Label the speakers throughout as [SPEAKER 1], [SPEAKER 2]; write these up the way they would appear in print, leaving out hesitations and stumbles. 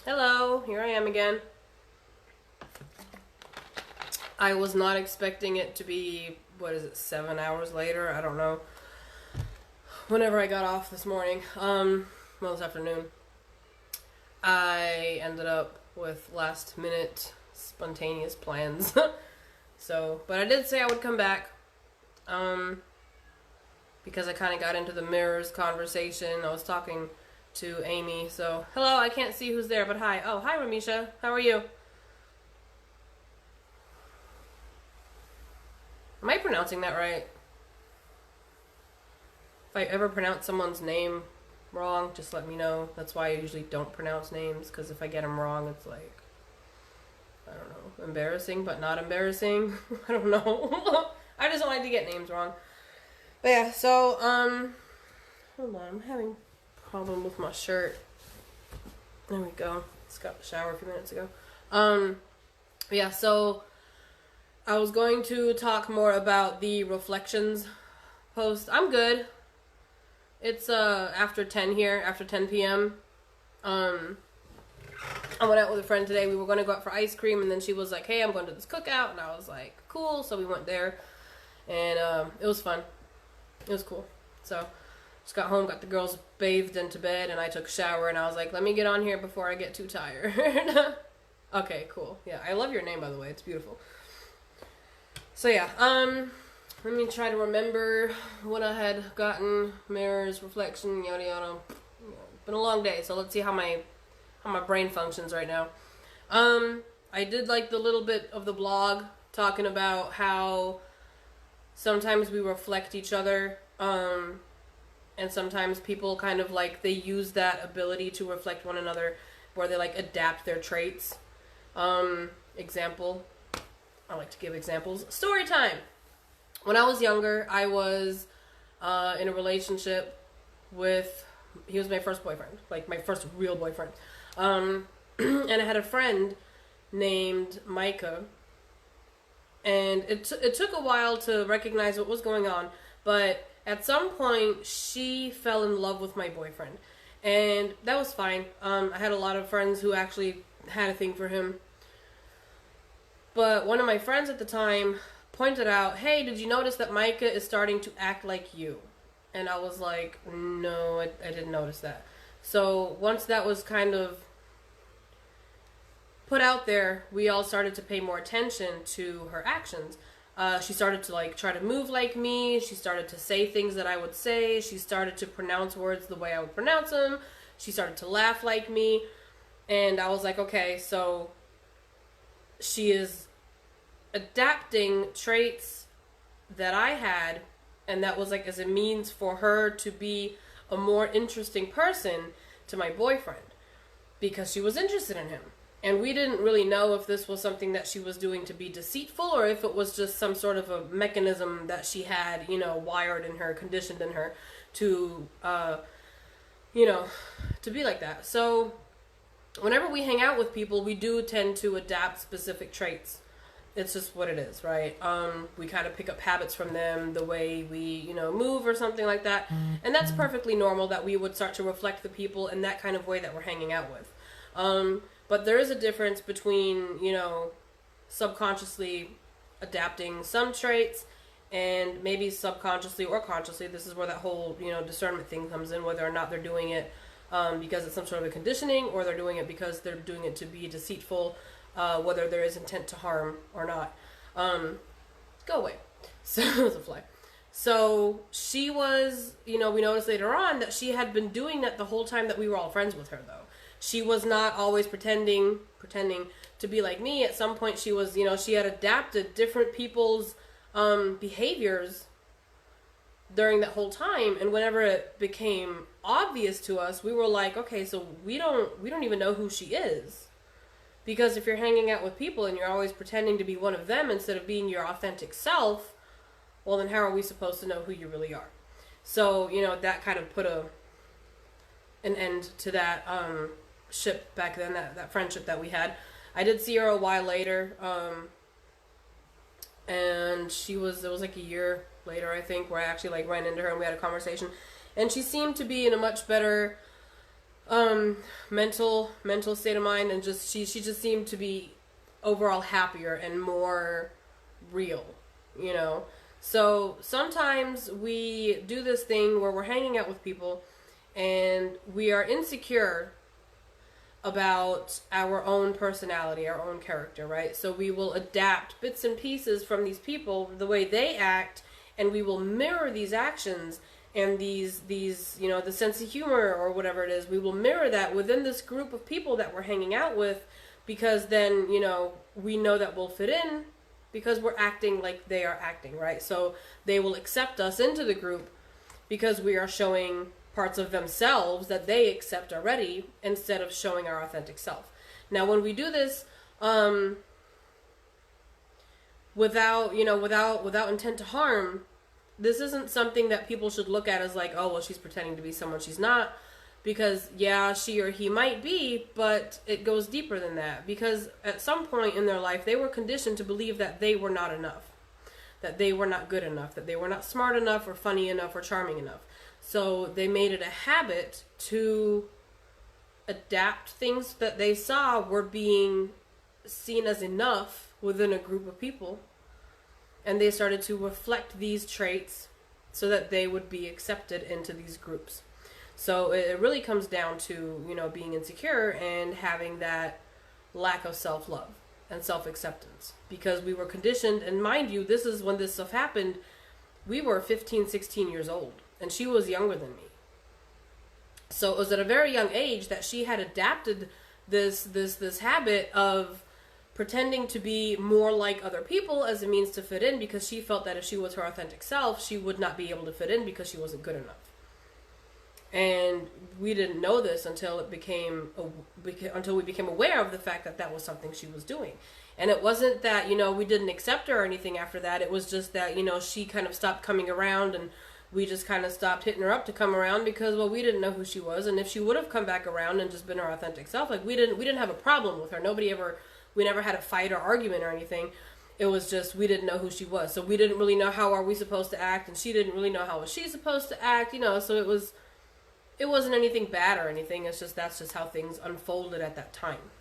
[SPEAKER 1] Hello, here I am again. I was not expecting it to be, 7 hours later? I don't know. Whenever I got off this morning, this afternoon, I ended up with last minute spontaneous plans. But I did say I would come back, because I kind of got into the mirrors conversation. I was talking to Amy, so, hello, I can't see who's there, but hi. Oh, hi, Ramisha. How are you? Am I pronouncing that right? If I ever pronounce someone's name wrong, just let me know. That's why I usually don't pronounce names, because if I get them wrong, it's like, I don't know, embarrassing, but not embarrassing. I don't know. I just don't like to get names wrong. But yeah, so, hold on, I'm having a problem with my shirt. There we go. Just got the shower a few minutes ago. Yeah, so I was going to talk more about the reflections post. I'm good. It's after 10 here, after 10 p.m. I went out with a friend today. We were going to go out for ice cream, and then she was like, hey, I'm going to this cookout, and I was like, cool. So we went there, and it was fun. It was cool. So just got home, got the girls bathed into bed, and I took a shower, and I was like, let me get on here before I get too tired. Okay, cool. Yeah, I love your name, by the way. It's beautiful. So yeah, let me try to remember what I had gotten. Mirrors, reflection, yada yada. Been a long day, so let's see how my brain functions right now. I did like the little bit of the blog talking about how sometimes we reflect each other, and sometimes people kind of like, they use that ability to reflect one another where they like adapt their traits. Example, I like to give examples. Story time. When I was younger, I was in a relationship with, he was my first boyfriend, like my first real boyfriend. And I had a friend named Micah. And it took a while to recognize what was going on, but at some point, she fell in love with my boyfriend. And that was fine. I had a lot of friends who actually had a thing for him. But one of my friends at the time pointed out, hey, did you notice that Micah is starting to act like you? And I was like, no, I didn't notice that. So once that was kind of put out there, we all started to pay more attention to her actions. She started to like try to move like me. She started to say things that I would say. She started to pronounce words the way I would pronounce them. She started to laugh like me. And I was like, okay, so she is adapting traits that I had, and that was like as a means for her to be a more interesting person to my boyfriend, because she was interested in him. And we didn't really know if this was something that she was doing to be deceitful, or if it was just some sort of a mechanism that she had, wired in her, conditioned in her to, to be like that. So whenever we hang out with people, we do tend to adapt specific traits. It's just what it is, right? We kind of pick up habits from them, the way we, move or something like that. And that's perfectly normal that we would start to reflect the people in that kind of way that we're hanging out with. But there is a difference between, subconsciously adapting some traits and maybe subconsciously or consciously. This is where that whole, discernment thing comes in, whether or not they're doing it because it's some sort of a conditioning, or they're doing it because they're doing it to be deceitful, whether there is intent to harm or not. Go away. So, it was a fly. So she was, we noticed later on that she had been doing that the whole time that we were all friends with her, though. She was not always pretending to be like me. At some point she was, she had adapted different people's behaviors during that whole time. And whenever it became obvious to us, we were like, okay, so we don't even know who she is. Because if you're hanging out with people and you're always pretending to be one of them instead of being your authentic self, well, then how are we supposed to know who you really are? So, that kind of put an end to that ship back then, that friendship that we had. I did see her a while later, and it was like a year later, I think, where I actually like ran into her and we had a conversation. And she seemed to be in a much better mental state of mind, and just she just seemed to be overall happier and more real, you know. So sometimes we do this thing where we're hanging out with people and we are insecure about our own personality, our own character, right? So we will adapt bits and pieces from these people, the way they act, and we will mirror these actions and these you know, the sense of humor or whatever it is. We will mirror that within this group of people that we're hanging out with, because then, you know, we know that we'll fit in because we're acting like they are acting, right? So they will accept us into the group because we are showing parts of themselves that they accept already, instead of showing our authentic self. Now, when we do this without intent to harm, this isn't something that people should look at as like, oh, well, she's pretending to be someone she's not. Because, yeah, she or he might be, but it goes deeper than that. Because at some point in their life, they were conditioned to believe that they were not enough. That they were not good enough. That they were not smart enough or funny enough or charming enough. So they made it a habit to adapt things that they saw were being seen as enough within a group of people. And they started to reflect these traits so that they would be accepted into these groups. So it really comes down to, you know, being insecure and having that lack of self-love and self-acceptance. Because we were conditioned, and mind you, this is when this stuff happened, we were 15, 16 years old. And she was younger than me. So it was at a very young age that she had adapted this habit of pretending to be more like other people as a means to fit in, because she felt that if she was her authentic self, she would not be able to fit in because she wasn't good enough. And we didn't know this until we became aware of the fact that that was something she was doing. And it wasn't that, you know, we didn't accept her or anything after that. It was just that, you know, she kind of stopped coming around, and we just kind of stopped hitting her up to come around because, well, we didn't know who she was. And if she would have come back around and just been her authentic self, like we didn't have a problem with her. We never had a fight or argument or anything. It was just, we didn't know who she was. So we didn't really know how are we supposed to act, and she didn't really know how was she supposed to act, you know. So it wasn't anything bad or anything. It's just, that's just how things unfolded at that time.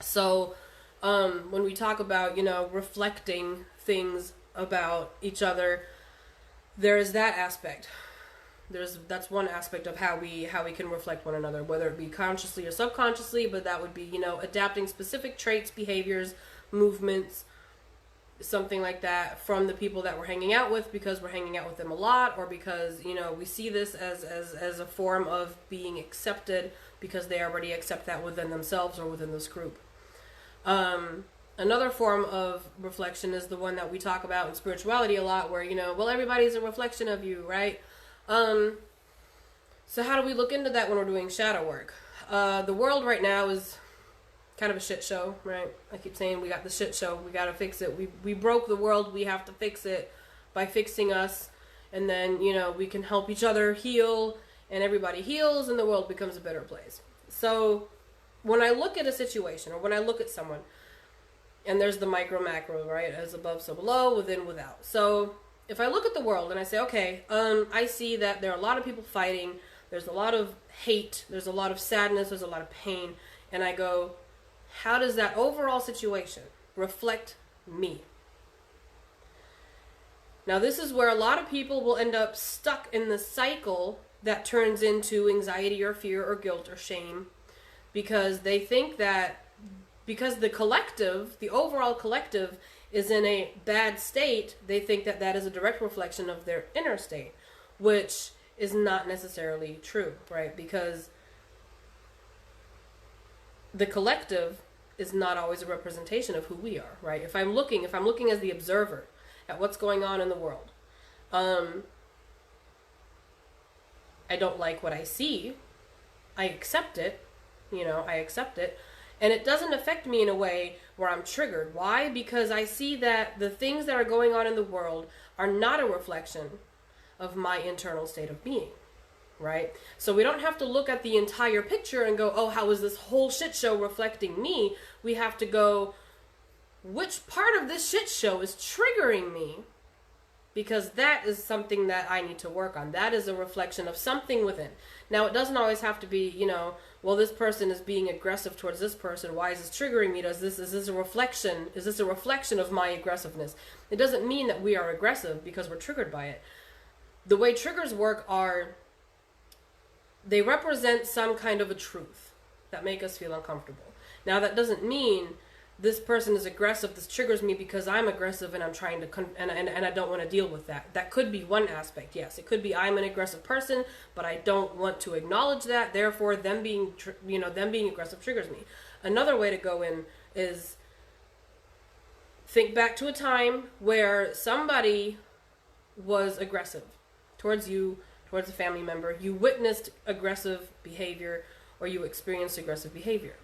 [SPEAKER 1] So when we talk about, you know, reflecting things about each other, there is that aspect. That's one aspect of how we can reflect one another, whether it be consciously or subconsciously, but that would be, you know, adapting specific traits, behaviors, movements, something like that from the people that we're hanging out with, because we're hanging out with them a lot, or because, you know, we see this as a form of being accepted because they already accept that within themselves or within this group. Another form of reflection is the one that we talk about in spirituality a lot, where, you know, well, everybody's a reflection of you, right? So how do we look into that when we're doing shadow work? The world right now is kind of a shit show, right? I keep saying we got the shit show, we got to fix it. We broke the world, we have to fix it by fixing us, and then, you know, we can help each other heal, and everybody heals, and the world becomes a better place. So when I look at a situation, or when I look at someone, and there's the micro macro, right? As above, so below, within, without. So if I look at the world and I say, okay, I see that there are a lot of people fighting, there's a lot of hate, there's a lot of sadness, there's a lot of pain, and I go, how does that overall situation reflect me? Now, this is where a lot of people will end up stuck in the cycle that turns into anxiety or fear or guilt or shame, because they think that because the collective, the overall collective, is in a bad state, they think that that is a direct reflection of their inner state, which is not necessarily true, right? Because the collective is not always a representation of who we are, right? If I'm looking as the observer at what's going on in the world, I don't like what I see, I accept it, and it doesn't affect me in a way where I'm triggered. Why? Because I see that the things that are going on in the world are not a reflection of my internal state of being, right? So we don't have to look at the entire picture and go, oh, how is this whole shit show reflecting me? We have to go, which part of this shit show is triggering me? Because that is something that I need to work on. That is a reflection of something within. Now, it doesn't always have to be, well, this person is being aggressive towards this person. Why is this triggering me? Is this a reflection? Is this a reflection of my aggressiveness? It doesn't mean that we are aggressive because we're triggered by it. The way triggers work are, they represent some kind of a truth that make us feel uncomfortable. Now, that doesn't mean this person is aggressive, this triggers me because I'm aggressive and I'm trying to and I don't want to deal with that. That could be one aspect. Yes, it could be I'm an aggressive person, but I don't want to acknowledge that. Therefore, them being aggressive triggers me. Another way to go in is think back to a time where somebody was aggressive towards you, towards a family member. You witnessed aggressive behavior or you experienced aggressive behavior.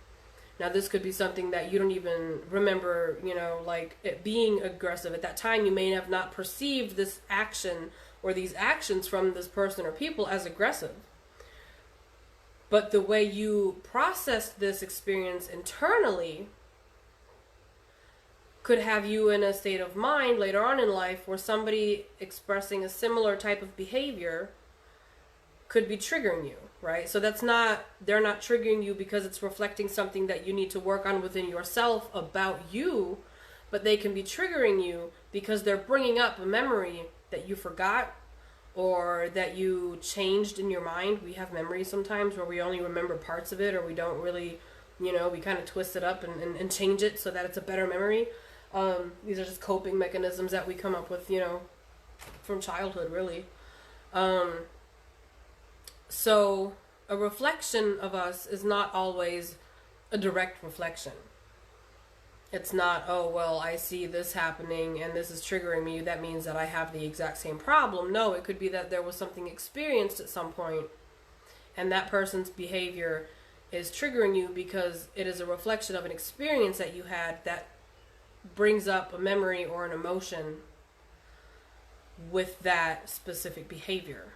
[SPEAKER 1] Now, this could be something that you don't even remember, like it being aggressive. At that time, you may have not perceived this action or these actions from this person or people as aggressive. But the way you processed this experience internally could have you in a state of mind later on in life where somebody expressing a similar type of behavior could be triggering you, right? So they're not triggering you because it's reflecting something that you need to work on within yourself about you, but they can be triggering you because they're bringing up a memory that you forgot or that you changed in your mind. We have memories sometimes where we only remember parts of it, or we don't really, we kind of twist it up and change it so that it's a better memory. These are just coping mechanisms that we come up with, from childhood, really. So a reflection of us is not always a direct reflection. It's not, oh, well, I see this happening and this is triggering me. That means that I have the exact same problem. No, it could be that there was something experienced at some point and that person's behavior is triggering you because it is a reflection of an experience that you had that brings up a memory or an emotion with that specific behavior.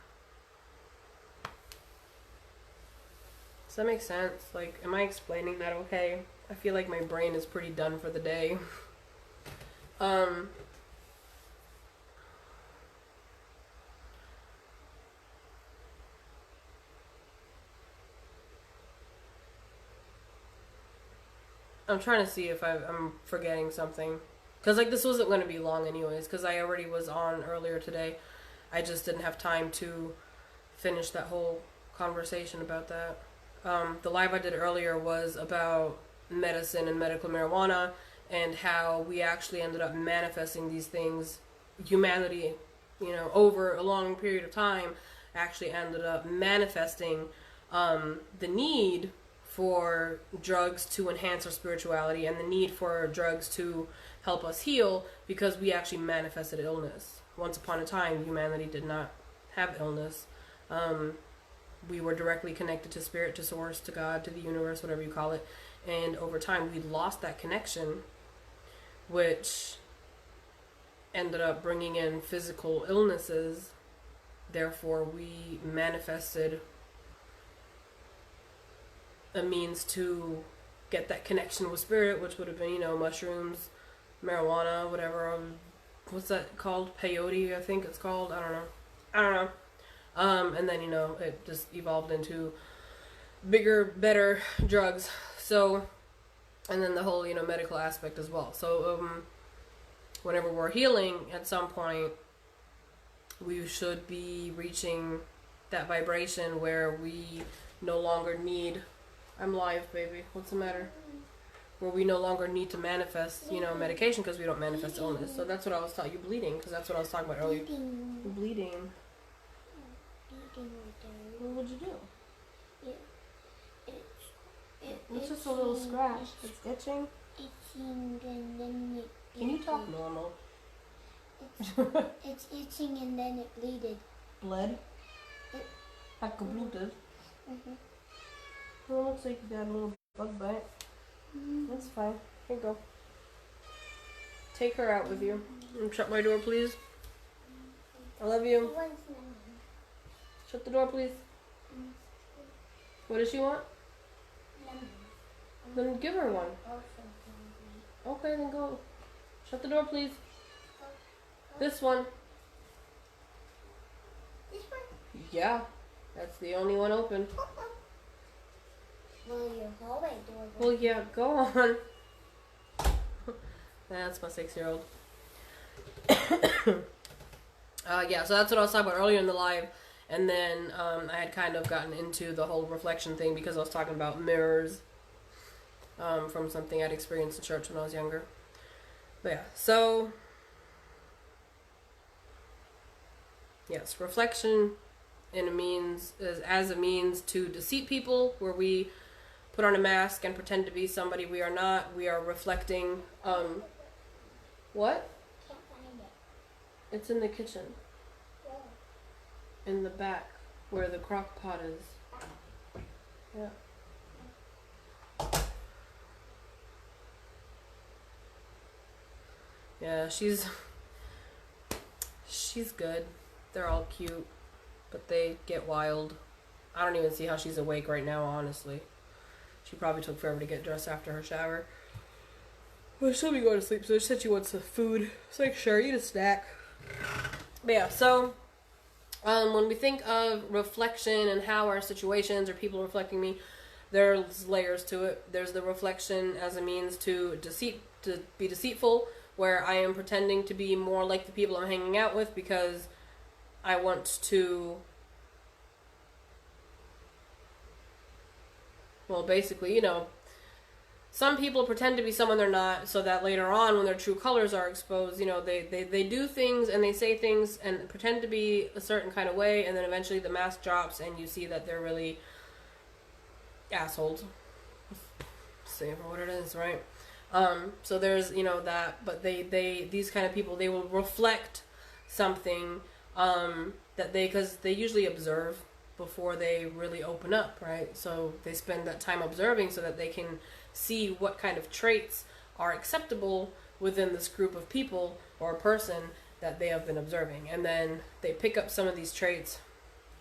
[SPEAKER 1] Does that make sense? Like, am I explaining that okay? I feel like my brain is pretty done for the day. I'm trying to see if I'm forgetting something. Because, like, this wasn't going to be long anyways, because I already was on earlier today. I just didn't have time to finish that whole conversation about that. The live I did earlier was about medicine and medical marijuana and how we actually ended up manifesting these things. Humanity, over a long period of time actually ended up manifesting the need for drugs to enhance our spirituality and the need for drugs to help us heal because we actually manifested illness. Once upon a time, humanity did not have illness. We were directly connected to spirit, to source, to God, to the universe, whatever you call it. And over time, we lost that connection, which ended up bringing in physical illnesses. Therefore, we manifested a means to get that connection with spirit, which would have been, mushrooms, marijuana, whatever. What's that called? Peyote, I think it's called. I don't know. And then, it just evolved into bigger, better drugs. So, and then the whole, medical aspect as well. So, whenever we're healing at some point, we should be reaching that vibration where we no longer need, I'm live, baby, what's the matter? Where we no longer need to manifest, medication because we don't manifest illness. So that's what I was talking, you bleeding, because that's what I was talking about earlier. You're bleeding. What would you do? It's just a little scratch. It's itching.
[SPEAKER 2] Itching and then it.
[SPEAKER 1] Can you talk normal?
[SPEAKER 2] It's itching and then it bleeded.
[SPEAKER 1] Bled? Like a bloated?
[SPEAKER 2] Mhm.
[SPEAKER 1] Well, it looks like you got a little bug bite. That's fine. Here you go. Take her out with you. Shut my door, please. I love you. Shut the door, please. What does she want? Then give her one. Okay, then go. Shut the door, please. This one.
[SPEAKER 2] This one?
[SPEAKER 1] Yeah. That's the only one open.
[SPEAKER 2] Well, your hallway door.
[SPEAKER 1] Well, yeah, go on. That's my 6-year-old. Yeah, so that's what I was talking about earlier in the live. And then I had kind of gotten into the whole reflection thing because I was talking about mirrors from something I'd experienced in church when I was younger. But yeah, so yes, reflection in a means as a means to deceive people, where we put on a mask and pretend to be somebody we are not. We are reflecting. What?
[SPEAKER 2] Can't find it.
[SPEAKER 1] It's in the kitchen,
[SPEAKER 2] Where?
[SPEAKER 1] in the back, where the crock pot is. Yeah. Yeah, she's good. They're all cute, but they get wild. I don't even see how she's awake right now, honestly. She probably took forever to get dressed after her shower. Well, she'll be going to sleep, so she said she wants some food. It's like, sure, eat a snack. But yeah, so when we think of reflection and how our situations or people reflecting me, there's layers to it. There's the reflection as a means to be deceitful, where I am pretending to be more like the people I'm hanging out with because I want to, well, basically, some people pretend to be someone they're not, so that later on when their true colors are exposed, they do things and they say things and pretend to be a certain kind of way, and then eventually the mask drops and you see that they're really assholes. Say it for what it is, right? So there's, that, but these kind of people, they will reflect something, because they usually observe before they really open up, right? So they spend that time observing so that they can see what kind of traits are acceptable within this group of people or a person that they have been observing. And then they pick up some of these traits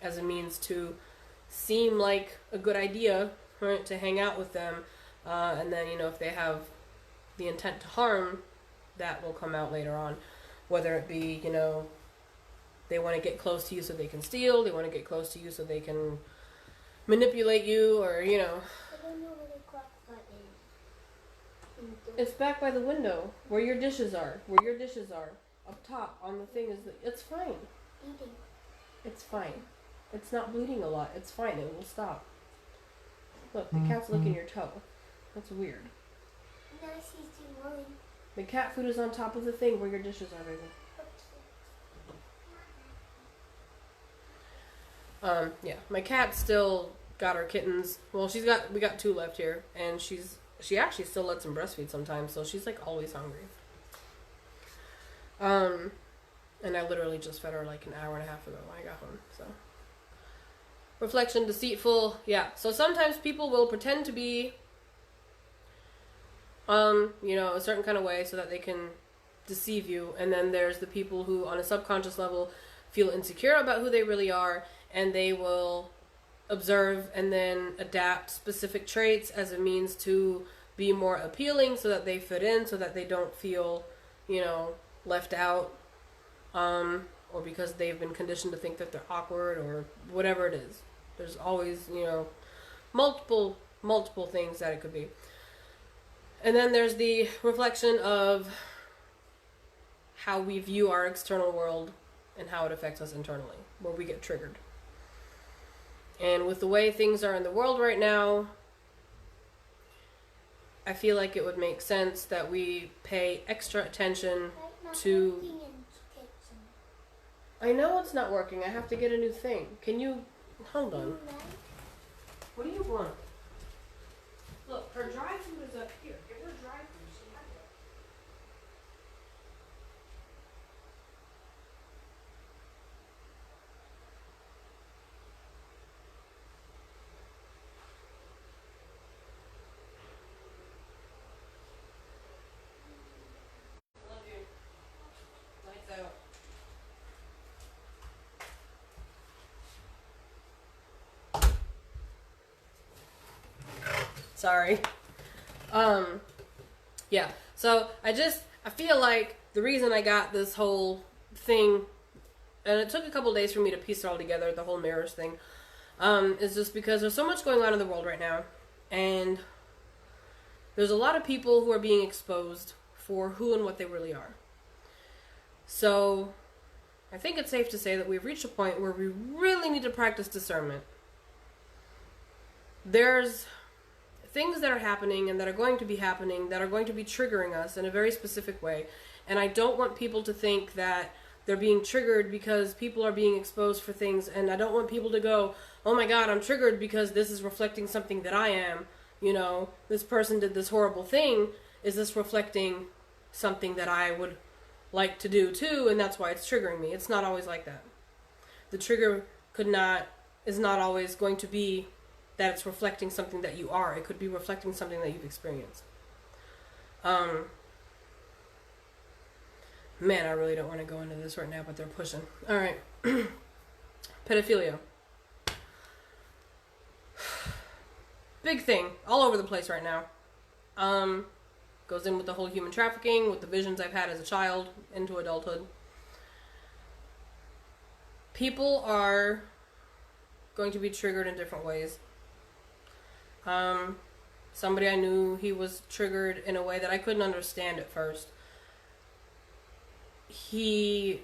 [SPEAKER 1] as a means to seem like a good idea, right, to hang out with them. And then, if they have the intent to harm, that will come out later on. Whether it be, they want to get close to you so they can steal, they want to get close to you so they can manipulate you, or,
[SPEAKER 2] I don't know where the crock pot is.
[SPEAKER 1] It's back by the window, where your dishes are. Up top on the thing it's fine.
[SPEAKER 2] Eating.
[SPEAKER 1] It's fine. It's not bleeding a lot. It's fine. It will stop. Look, the cat's licking your toe. That's weird.
[SPEAKER 2] Now she's worried.
[SPEAKER 1] The cat food is on top of the thing where your dishes are, baby. Yeah, my cat still got her kittens. Well, we got 2 left here, and she actually still lets them breastfeed sometimes, so she's like always hungry. And I literally just fed her like an hour and a half ago when I got home, so. Reflection, deceitful, yeah. So sometimes people will pretend to be, a certain kind of way so that they can deceive you, and then there's the people who on a subconscious level feel insecure about who they really are, and they will observe and then adapt specific traits as a means to be more appealing so that they fit in, so that they don't feel, left out, or because they've been conditioned to think that they're awkward or whatever it is. There's always, multiple things that it could be. And then there's the reflection of how we view our external world and how it affects us internally, where we get triggered. And with the way things are in the world right now, I feel like it would make sense that we pay extra attention to... I know it's not working. I have to get a new thing. Can you... Hold on. What do you want? Look, her dry food is up here. Give her dry food. She has it. Love you. Lights out. Sorry. Yeah. So I feel like the reason I got this whole thing, and it took a couple days for me to piece it all together, the whole mirrors thing, is just because there's so much going on in the world right now, and there's a lot of people who are being exposed for who and what they really are. So I think it's safe to say that we've reached a point where we really need to practice discernment. There's things that are happening and that are going to be happening that are going to be triggering us in a very specific way. And I don't want people to think that they're being triggered because people are being exposed for things. And I don't want people to go, oh my God, I'm triggered because this is reflecting something that I am. You know, this person did this horrible thing. Is this reflecting something that I would like to do too? And that's why it's triggering me. It's not always like that. The trigger is not always going to be that it's reflecting something that you are. It could be reflecting something that you've experienced. Man, I really don't want to go into this right now, but they're pushing. All right. Pedophilia. Big thing all over the place right now. Goes in with the whole human trafficking, with the visions I've had as a child into adulthood. People are going to be triggered in different ways. Somebody I knew, he was triggered in a way that I couldn't understand at first. He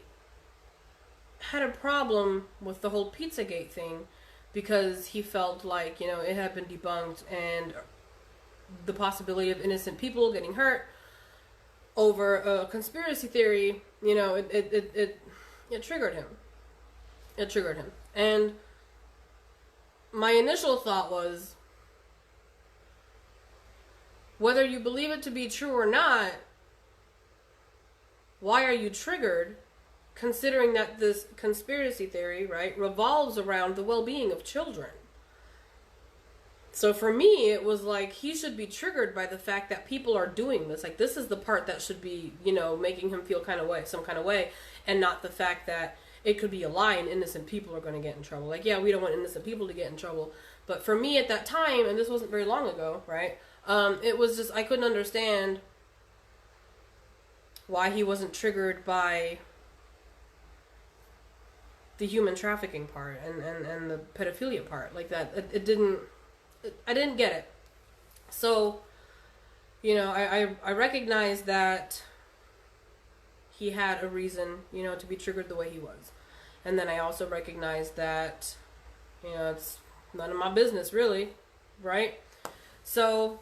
[SPEAKER 1] had a problem with the whole Pizzagate thing because he felt like, you know, it had been debunked and the possibility of innocent people getting hurt over a conspiracy theory, you know, it triggered him. It triggered him. And my initial thought was, whether you believe it to be true or not, why are you triggered, considering that this conspiracy theory, right, revolves around the well-being of children? So for me, it was like, he should be triggered by the fact that people are doing this. Like, this is the part that should be, you know, making him feel some kind of way, and not the fact that it could be a lie and innocent people are going to get in trouble. Like, yeah, we don't want innocent people to get in trouble. But for me at that time, and this wasn't very long ago, right, it was just, I couldn't understand why he wasn't triggered by the human trafficking part and the pedophilia part. Like that, I didn't get it. So, you know, I recognized that he had a reason, you know, to be triggered the way he was. And then I also recognized that, you know, it's none of my business, really, right? So,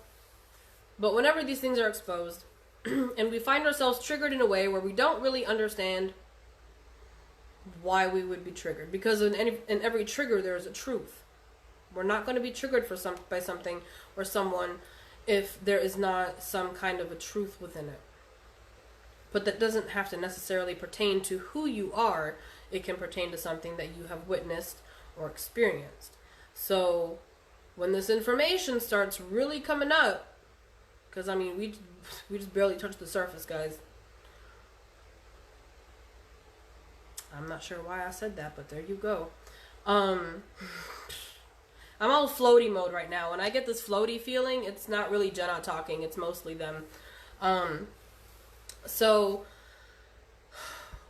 [SPEAKER 1] but whenever these things are exposed, and we find ourselves triggered in a way where we don't really understand why we would be triggered. Because in every trigger, there is a truth. We're not going to be triggered by something or someone if there is not some kind of a truth within it. But that doesn't have to necessarily pertain to who you are. It can pertain to something that you have witnessed or experienced. So when this information starts really coming up, because I mean, we just barely touched the surface, guys. I'm not sure why I said that, but there you go. I'm all floaty mode right now. When I get this floaty feeling, it's not really Jenna talking. It's mostly them. So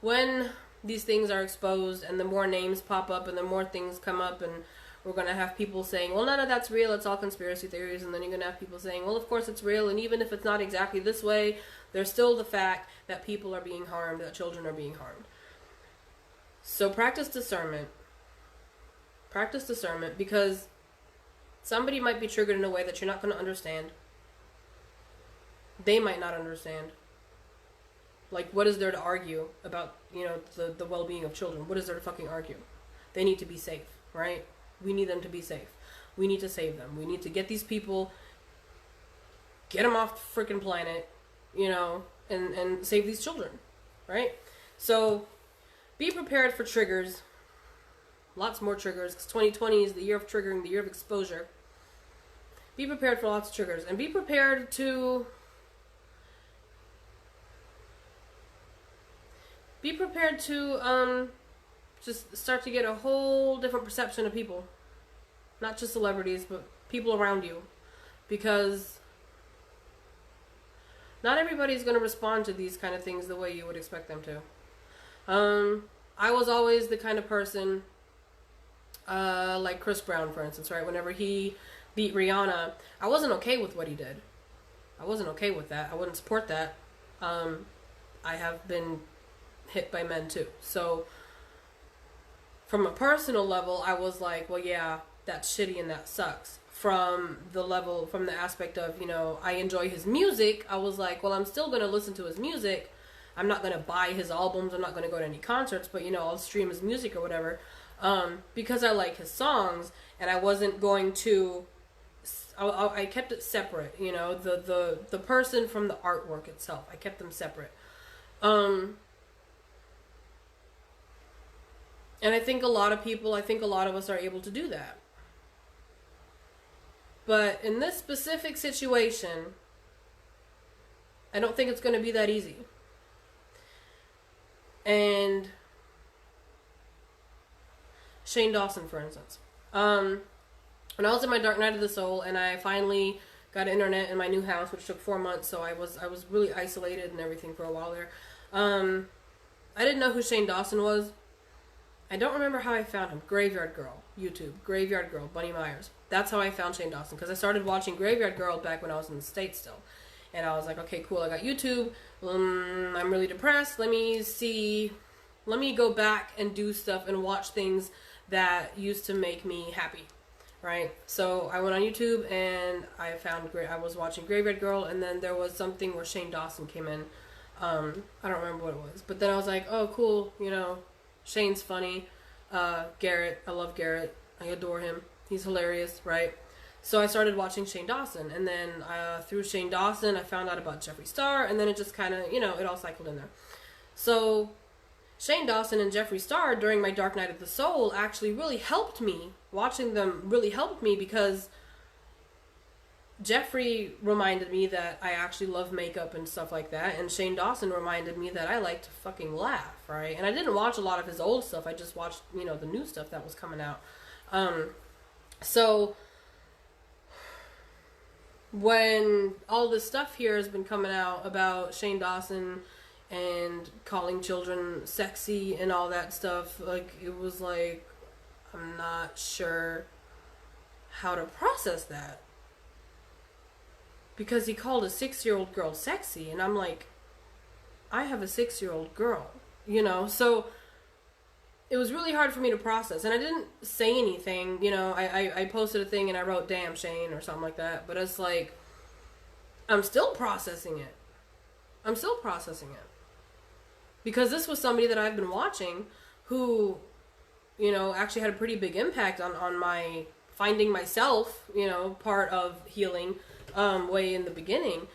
[SPEAKER 1] when these things are exposed and the more names pop up and the more things come up, and we're going to have people saying, well, none of that's real, it's all conspiracy theories. And then you're going to have people saying, well, of course it's real. And even if it's not exactly this way, there's still the fact that people are being harmed, that children are being harmed. So practice discernment. Practice discernment, because somebody might be triggered in a way that you're not going to understand. They might not understand. Like, what is there to argue about, you know, the well-being of children? What is there to fucking argue? They need to be safe, right? We need them to be safe. We need to save them. We need to get these people, get them off the freaking planet, you know, and save these children, right? So be prepared for triggers. Lots more triggers, because 2020 is the year of triggering, the year of exposure. Be prepared for lots of triggers, and be prepared to just start to get a whole different perception of people. Not just celebrities, but people around you. Because not everybody's going to respond to these kind of things the way you would expect them to. I was always the kind of person, like Chris Brown, for instance, right? Whenever he beat Rihanna, I wasn't okay with what he did. I wasn't okay with that. I wouldn't support that. I have been hit by men too. So, from a personal level, I was like, well, yeah, that's shitty and that sucks. From the aspect of, I enjoy his music, I was like, well, I'm still going to listen to his music. I'm not going to buy his albums. I'm not going to go to any concerts, but, I'll stream his music or whatever. Because I like his songs, and I wasn't going to, I kept it separate, the person from the artwork itself. I kept them separate. And I think a lot of us are able to do that. But in this specific situation, I don't think it's going to be that easy. And Shane Dawson, for instance. When I was in my dark night of the soul, and I finally got internet in my new house, which took 4 months, so I was really isolated and everything for a while there. I didn't know who Shane Dawson was. I don't remember how I found him. Graveyard Girl, YouTube. Graveyard Girl, Bunny Myers. That's how I found Shane Dawson, because I started watching Graveyard Girl back when I was in the States still. And I was like, okay, cool, I got YouTube. I'm really depressed. Let me go back and do stuff and watch things that used to make me happy, right? So I went on YouTube and I was watching Graveyard Girl, and then there was something where Shane Dawson came in. I don't remember what it was, but then I was like, oh, cool, Shane's funny. Garrett, I love Garrett. I adore him. He's hilarious, right? So I started watching Shane Dawson, and then through Shane Dawson, I found out about Jeffree Star, and then it just kind of, it all cycled in there. So Shane Dawson and Jeffree Star during my Dark Night of the Soul actually really helped me. Watching them really helped me because Jeffree reminded me that I actually love makeup and stuff like that, and Shane Dawson reminded me that I like to fucking laugh, right? And I didn't watch a lot of his old stuff. I just watched, the new stuff that was coming out. So when all this stuff here has been coming out about Shane Dawson and calling children sexy and all that stuff, like, it was like, I'm not sure how to process that. Because he called a 6-year-old girl sexy, and I'm like, I have a 6-year-old girl, so it was really hard for me to process, and I didn't say anything, I posted a thing and I wrote, damn Shane, or something like that, but it's like, I'm still processing it, because this was somebody that I've been watching, who, actually had a pretty big impact on my finding myself, part of healing, way in the beginning,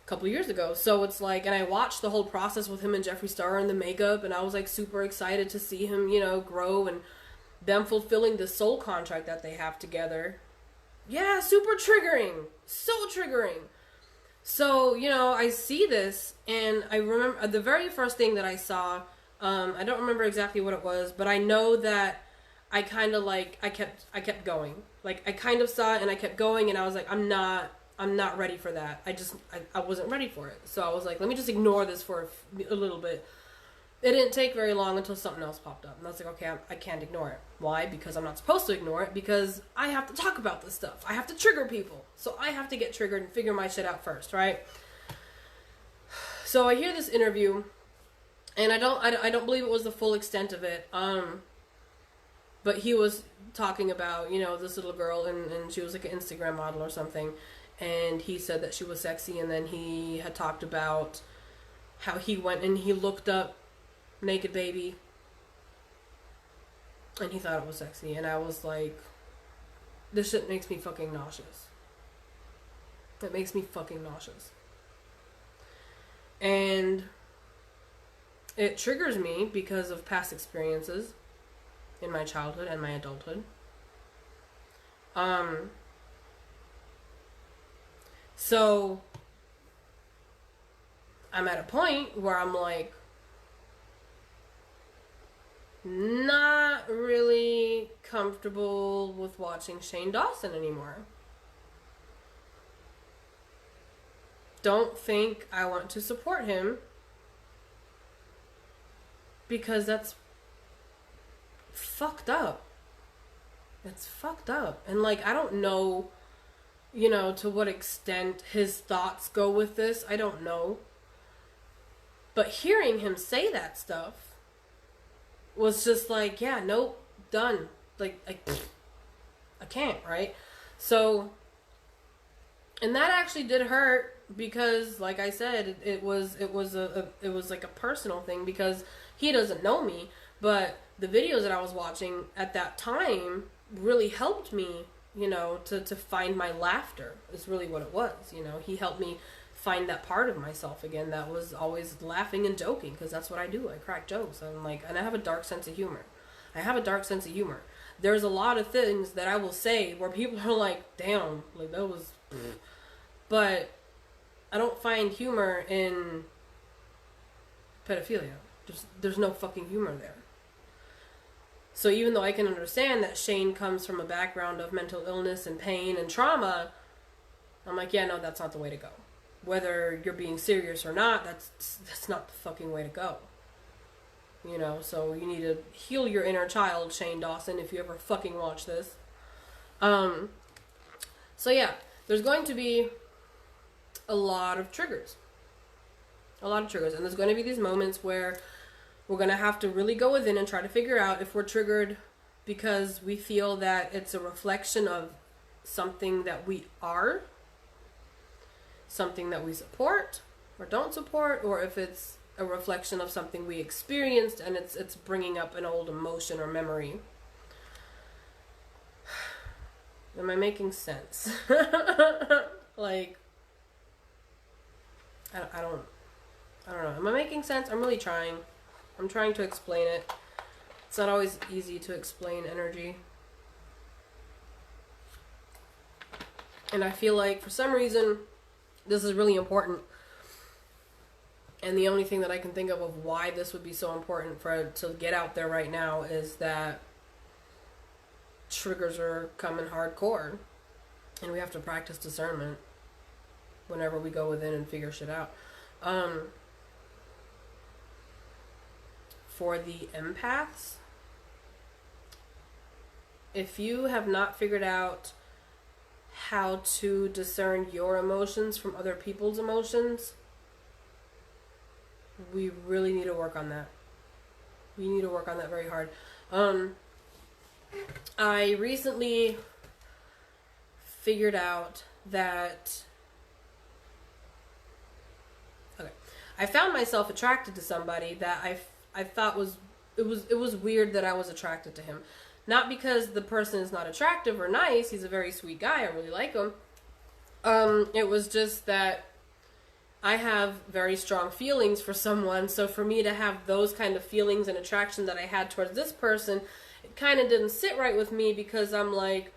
[SPEAKER 1] a couple years ago. So it's like, and I watched the whole process with him and Jeffree Star and the makeup, and I was like super excited to see him, grow, and them fulfilling the soul contract that they have together. Yeah, super triggering. So triggering. So, I see this, and I remember the very first thing that I saw, I don't remember exactly what it was, but I know that I kind of like, I kept going. Like, I kind of saw it and I kept going, and I was like, I'm not ready for that. I wasn't ready for it. So I was like, let me just ignore this for a little bit. It didn't take very long until something else popped up. And I was like, okay, I can't ignore it. Why? Because I'm not supposed to ignore it, because I have to talk about this stuff. I have to trigger people. So I have to get triggered and figure my shit out first, right? So I hear this interview, and I don't believe it was the full extent of it. But he was talking about, this little girl, and she was like an Instagram model or something, and he said that she was sexy, and then he had talked about how he went and he looked up naked baby, and he thought it was sexy, and I was like, this shit makes me fucking nauseous. It makes me fucking nauseous. And it triggers me because of past experiences in my childhood and my adulthood. So I'm at a point where I'm like, not really comfortable with watching Shane Dawson anymore. Don't think I want to support him, because that's fucked up. It's fucked up. And like, I don't know, you know, to what extent his thoughts go with this. I don't know. But hearing him say that stuff was just like, yeah, nope, done. Like, I can't, right? So, and that actually did hurt because, like I said, it was like a personal thing because he doesn't know me, but the videos that I was watching at that time really helped me, you know, to find my laughter is really what it was. You know, he helped me find that part of myself again that was always laughing and joking, because that's what I do. I crack jokes. I'm like, and I have a dark sense of humor. There's a lot of things that I will say where people are like, damn, like that was, but I don't find humor in pedophilia. There's no fucking humor there. So even though I can understand that Shane comes from a background of mental illness and pain and trauma, I'm like, yeah, no, that's not the way to go. Whether you're being serious or not, that's not the fucking way to go. You know, so you need to heal your inner child, Shane Dawson, if you ever fucking watch this. So yeah, there's going to be a lot of triggers. And there's going to be these moments where we're going to have to really go within and try to figure out if we're triggered because we feel that it's a reflection of something that we are, something that we support or don't support, or if it's a reflection of something we experienced and it's bringing up an old emotion or memory. Am I making sense? Like, I don't know. Am I making sense? I'm really trying. I'm trying to explain it. It's not always easy to explain energy. And I feel like for some reason this is really important. And the only thing that I can think of why this would be so important for it to get out there right now is that triggers are coming hardcore. And we have to practice discernment whenever we go within and figure shit out. For the empaths, if you have not figured out how to discern your emotions from other people's emotions, we really need to work on that. We need to work on that very hard. I recently figured out that I found myself attracted to somebody that I thought was weird that I was attracted to him. Not because the person is not attractive or nice. He's a very sweet guy. I really like him. It was just that I have very strong feelings for someone, so for me to have those kind of feelings and attraction that I had towards this person, it kind of didn't sit right with me because I'm like,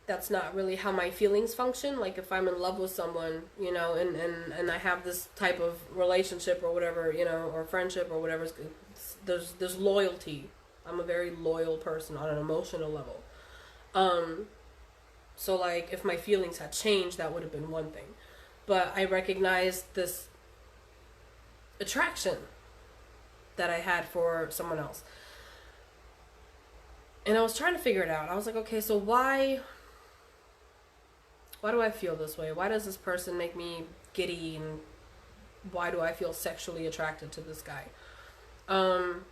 [SPEAKER 1] that's not really how my feelings function. Like if I'm in love with someone, you know, and I have this type of relationship or whatever, you know, or friendship or whatever, there's loyalty. I'm a very loyal person on an emotional level. So like if my feelings had changed, that would have been one thing. But I recognized this attraction that I had for someone else. And I was trying to figure it out. I was like, okay, so why do I feel this way? Why does this person make me giddy? And why do I feel sexually attracted to this guy? And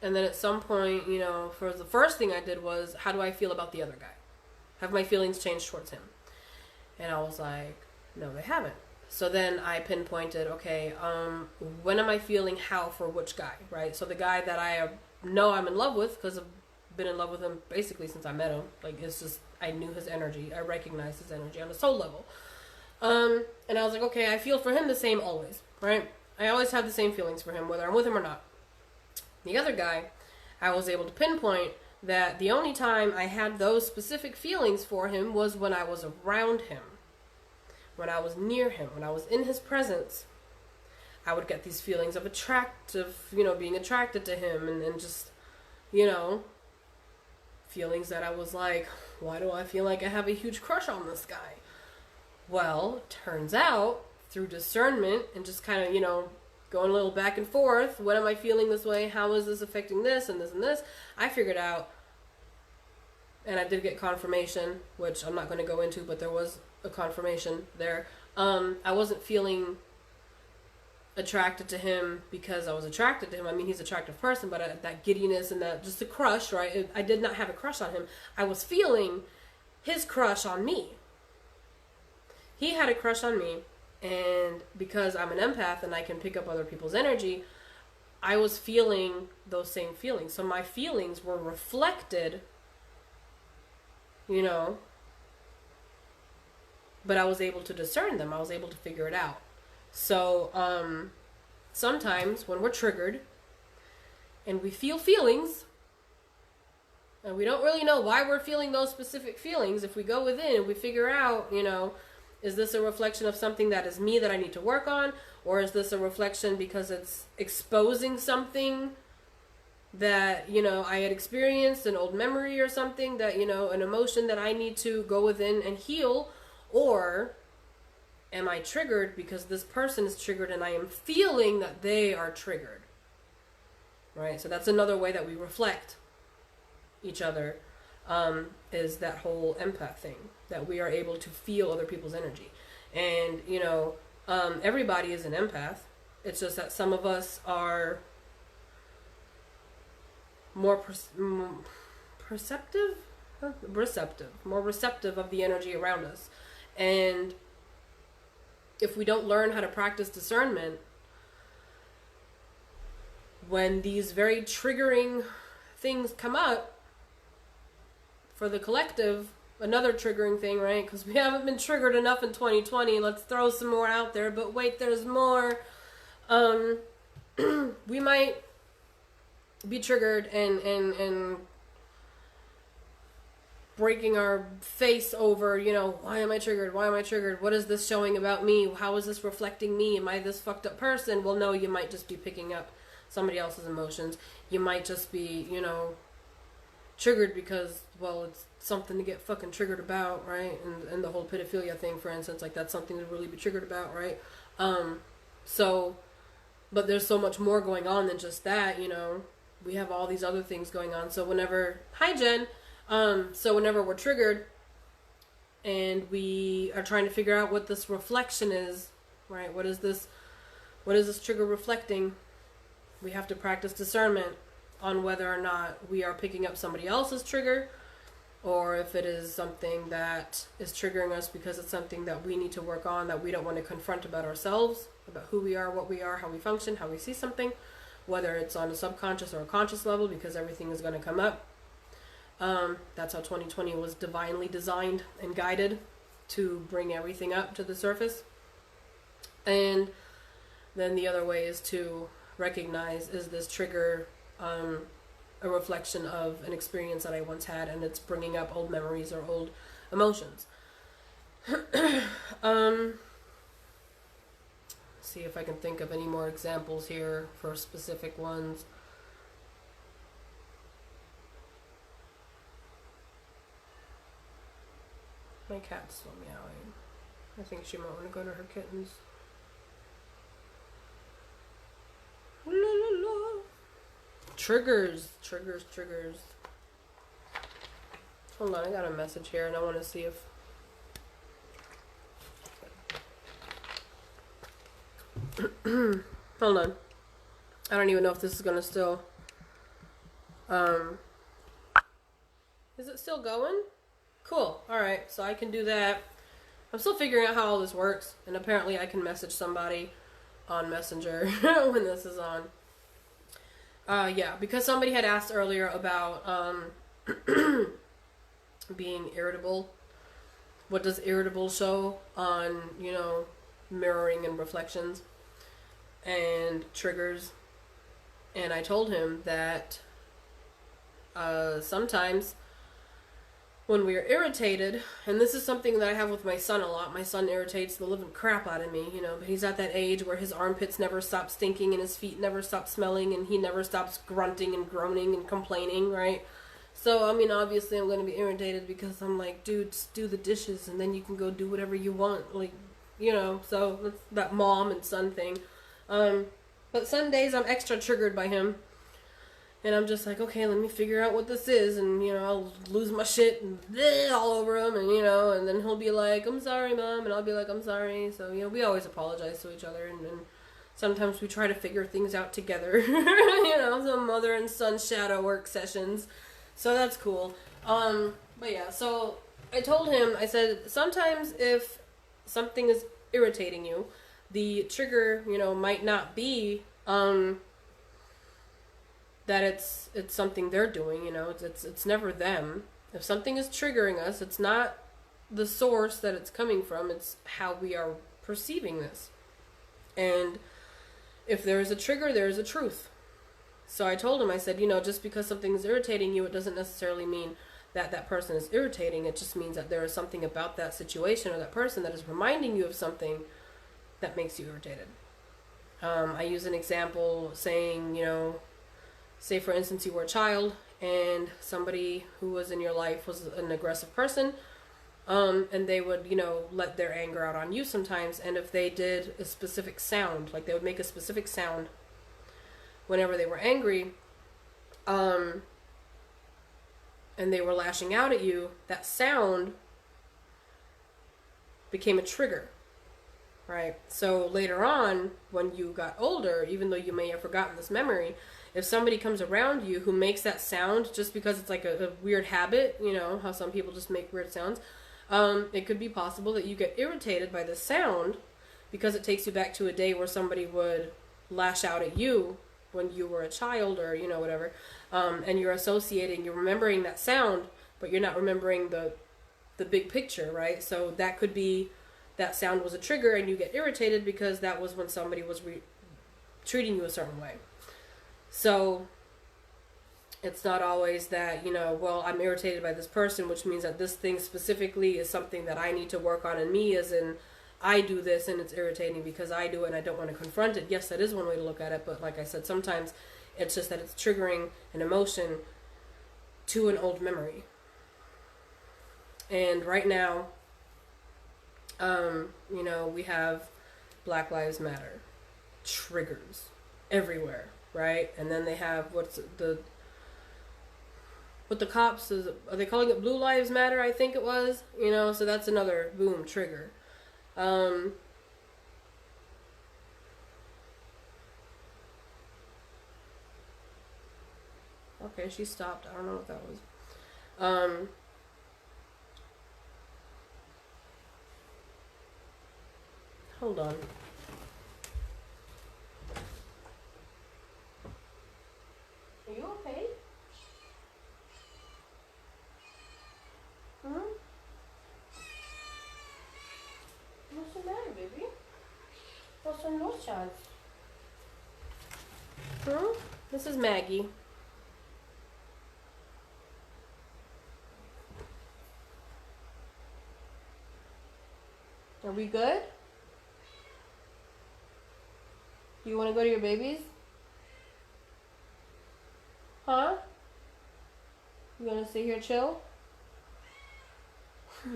[SPEAKER 1] then at some point, you know, for the first thing I did was, how do I feel about the other guy? Have my feelings changed towards him? And I was like, no, they haven't. So then I pinpointed, okay, when am I feeling how for which guy, right? So the guy that I know I'm in love with, because I've been in love with him basically since I met him. Like, it's just, I knew his energy. I recognized his energy on a soul level. And I was like, okay, I feel for him the same always, right? I always have the same feelings for him, whether I'm with him or not. The other guy, I was able to pinpoint that the only time I had those specific feelings for him was when I was around him. When I was near him, when I was in his presence, I would get these feelings of being attracted to him and just, you know, feelings that I was like, why do I feel like I have a huge crush on this guy? Well, turns out, through discernment and just kind of, you know, going a little back and forth, when am I feeling this way? How is this affecting this and this and this? I figured out and I did get confirmation, which I'm not going to go into, but there was a confirmation there. I wasn't feeling attracted to him because I was attracted to him. I mean, he's an attractive person, but that giddiness and that just a crush, right? I did not have a crush on him. I was feeling his crush on me. He had a crush on me, and because I'm an empath and I can pick up other people's energy, I was feeling those same feelings. So my feelings were reflected, you know, but I was able to discern them. I was able to figure it out. So, sometimes when we're triggered and we feel feelings and we don't really know why we're feeling those specific feelings, if we go within and we figure out, you know, is this a reflection of something that is me that I need to work on? Or is this a reflection because it's exposing something that, you know, I had experienced, an old memory or something that, you know, an emotion that I need to go within and heal? Or am I triggered because this person is triggered and I am feeling that they are triggered? Right? So that's another way that we reflect each other, is that whole empath thing, that we are able to feel other people's energy. And, you know, everybody is an empath. It's just that some of us are more receptive of the energy around us. And if we don't learn how to practice discernment, when these very triggering things come up for the collective, another triggering thing, right? Because we haven't been triggered enough in 2020. Let's throw some more out there. But wait, there's more. We might be triggered and breaking our face over, you know, why am I triggered? Why am I triggered? What is this showing about me? How is this reflecting me? Am I this fucked up person? Well, no, you might just be picking up somebody else's emotions. You might just be, you know, triggered because, well, it's something to get fucking triggered about, right? And the whole pedophilia thing, for instance, like that's something to really be triggered about, right? So, but there's so much more going on than just that, you know. We have all these other things going on. So whenever, hi Jen, so whenever we're triggered and we are trying to figure out what this reflection is, right? What is this trigger reflecting? We have to practice discernment on whether or not we are picking up somebody else's trigger, or if it is something that is triggering us because it's something that we need to work on, that we don't want to confront about ourselves, about who we are, what we are, how we function, how we see something, whether it's on a subconscious or a conscious level, because everything is going to come up. That's how 2020 was divinely designed and guided, to bring everything up to the surface. And then the other way is to recognize, is this trigger a reflection of an experience that I once had, and it's bringing up old memories or old emotions. See if I can think of any more examples here for specific ones. My cat's still meowing. I think she might want to go to her kittens. La, la, la. Triggers. Hold on, I got a message here and I want to see if... Hold on. I don't even know if this is going to still... Is it still going? Cool. Alright, so I can do that. I'm still figuring out how all this works, and apparently I can message somebody on Messenger when this is on. Yeah, because somebody had asked earlier about being irritable. What does irritable show on, you know, mirroring and reflections and triggers? And I told him that sometimes when we are irritated, and this is something that I have with my son a lot. My son irritates the living crap out of me, you know, but he's at that age where his armpits never stop stinking and his feet never stop smelling and he never stops grunting and groaning and complaining, right? So, I mean, obviously I'm going to be irritated because I'm like, dude, just do the dishes and then you can go do whatever you want, like, you know, so that's that mom and son thing. But some days I'm extra triggered by him. And I'm just like, okay, let me figure out what this is, and I'll lose my shit and bleh, all over him, and and then he'll be like, I'm sorry, Mom, and I'll be like, I'm sorry. So we always apologize to each other, and sometimes we try to figure things out together. Some mother and son shadow work sessions. So that's cool. But yeah, so I told him, I said, sometimes if something is irritating you, the trigger, might not be that it's something they're doing, it's never them. If something is triggering us, it's not the source that it's coming from, it's how we are perceiving this. And if there is a trigger, there is a truth. So I told him, I said, just because something is irritating you, it doesn't necessarily mean that that person is irritating. It just means that there is something about that situation or that person that is reminding you of something that makes you irritated. I use an example saying, say for instance you were a child and somebody who was in your life was an aggressive person, and they would, let their anger out on you sometimes, and if they did a specific sound, like they would make a specific sound whenever they were angry, and they were lashing out at you, that sound became a trigger, right? So later on, when you got older, even though you may have forgotten this memory, if somebody comes around you who makes that sound just because it's like a weird habit, how some people just make weird sounds, it could be possible that you get irritated by the sound because it takes you back to a day where somebody would lash out at you when you were a child or, whatever, and you're remembering that sound, but you're not remembering the big picture, right? So that could be, that sound was a trigger and you get irritated because that was when somebody was treating you a certain way. So it's not always that, well, I'm irritated by this person, which means that this thing specifically is something that I need to work on in me, as in I do this and it's irritating because I do it and I don't want to confront it. Yes, that is one way to look at it, but like I said, sometimes it's just that it's triggering an emotion to an old memory. And right now, we have Black Lives Matter triggers everywhere, right? And then they have what the cops is, are they calling it Blue Lives Matter? I think it was, so that's another boom trigger. Okay, she stopped. I don't know what that was. Hold on. Are you okay? Hmm? What's the matter, baby? What's on those shots? This is Maggie. Are we good? You want to go to your babies? Huh? You want to stay here chill?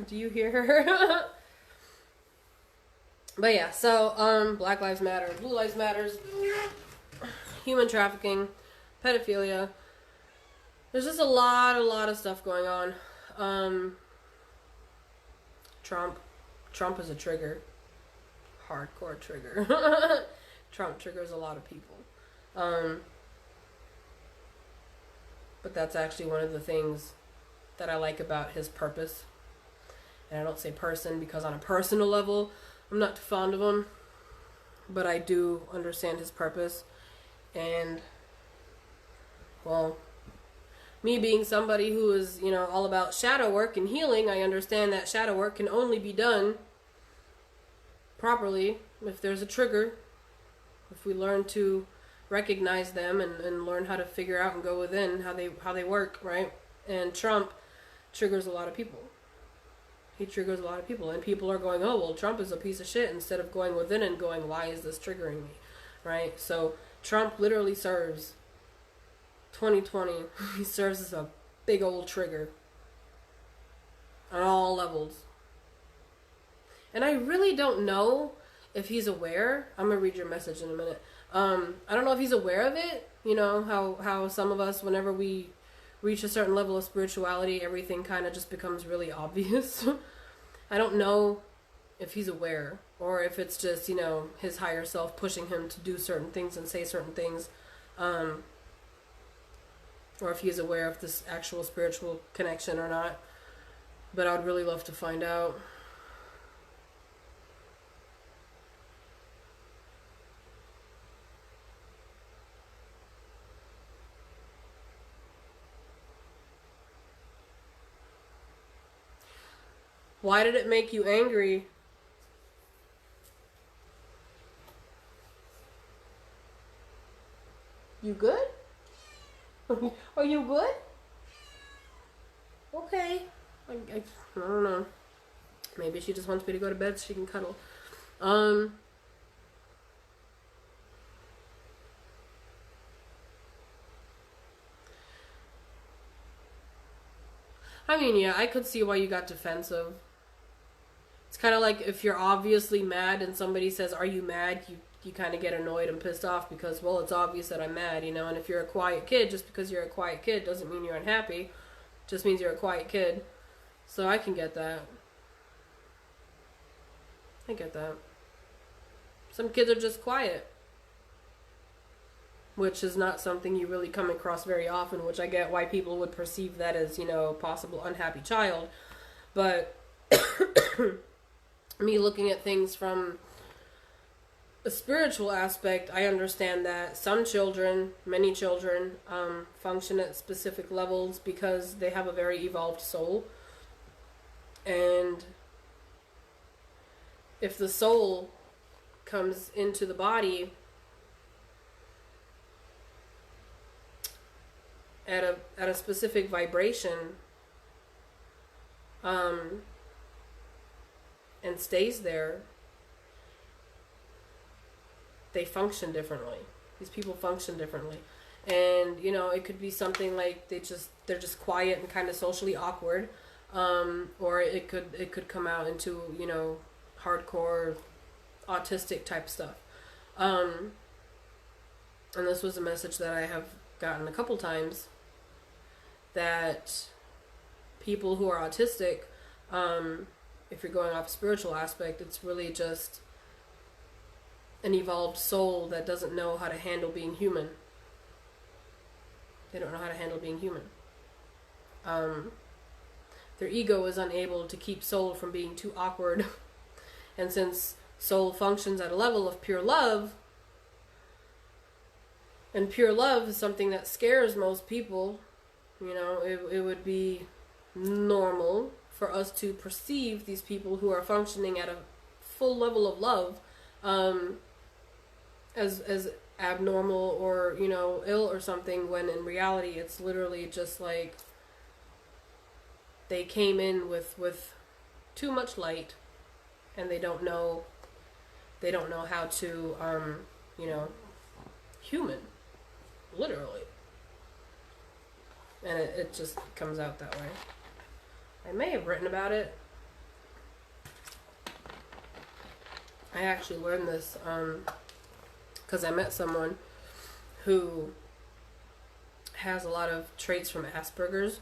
[SPEAKER 1] Do you hear her? But yeah, so Black Lives Matter, Blue Lives Matters, human trafficking, pedophilia. There's just a lot of stuff going on. Trump is a trigger. Hardcore trigger. Trump triggers a lot of people. But that's actually one of the things that I like about his purpose. And I don't say person because on a personal level, I'm not too fond of him. But I do understand his purpose. And, well, me being somebody who is, all about shadow work and healing, I understand that shadow work can only be done properly if there's a trigger. If we learn to recognize them and learn how to figure out and go within how they work, right? And Trump triggers a lot of people. He triggers a lot of people. And people are going, oh, well, Trump is a piece of shit, instead of going within and going, why is this triggering me, right? So Trump literally serves 2020. He serves as a big old trigger on all levels. And I really don't know if he's aware. I'm going to read your message in a minute. I don't know if he's aware of it. You know how some of us, whenever we reach a certain level of spirituality, everything kind of just becomes really obvious. I don't know if he's aware or if it's just, you know, his higher self pushing him to do certain things and say certain things, or if he's aware of this actual spiritual connection or not. But I would really love to find out. Why did it make you angry? You good? Are you good? Okay. I don't know. Maybe she just wants me to go to bed so she can cuddle. I mean, yeah, I could see why you got defensive. It's kind of like if you're obviously mad and somebody says, "Are you mad?" You kind of get annoyed and pissed off because, well, it's obvious that I'm mad, you know. And if you're a quiet kid, just because you're a quiet kid doesn't mean you're unhappy. It just means you're a quiet kid. So I can get that. I get that. Some kids are just quiet, which is not something you really come across very often, which I get why people would perceive that as, you know, a possible unhappy child. But me looking at things from a spiritual aspect, I understand that some children, many children, function at specific levels because they have a very evolved soul. And if the soul comes into the body at a specific vibration, and stays there, they function differently. These people function differently. And, you know, it could be something like they're just quiet and kind of socially awkward. Or it could come out into, you know, hardcore autistic type stuff. And this was a message that I have gotten a couple times, that people who are autistic, if you're going off a spiritual aspect, it's really just an evolved soul that doesn't know how to handle being human. They don't know how to handle being human. Their ego is unable to keep soul from being too awkward. And since soul functions at a level of pure love, and pure love is something that scares most people, you know, it would be normal for us to perceive these people who are functioning at a full level of love as abnormal or, you know, ill or something, when in reality it's literally just like they came in with too much light and they don't know how to you know, human, literally. And it just comes out that way. I may have written about it. I actually learned this because I met someone who has a lot of traits from Asperger's.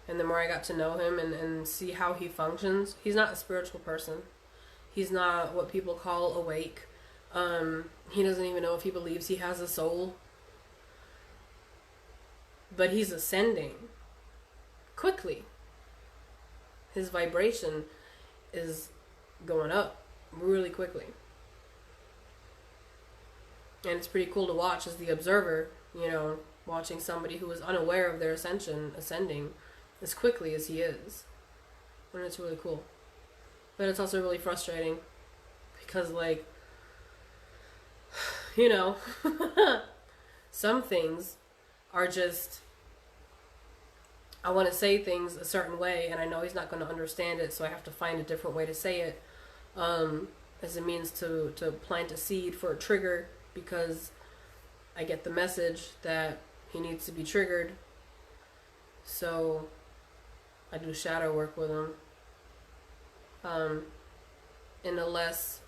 [SPEAKER 1] And the more I got to know him and see how he functions, he's not a spiritual person. He's not what people call awake. He doesn't even know if he believes he has a soul. But he's ascending quickly. His vibration is going up really quickly. And it's pretty cool to watch as the observer, you know, watching somebody who is unaware of their ascending as quickly as he is. And it's really cool. But it's also really frustrating because, like, you know, some things are just, I want to say things a certain way and I know he's not going to understand it, so I have to find a different way to say it as a means to plant a seed for a trigger, because I get the message that he needs to be triggered. So I do shadow work with him in a less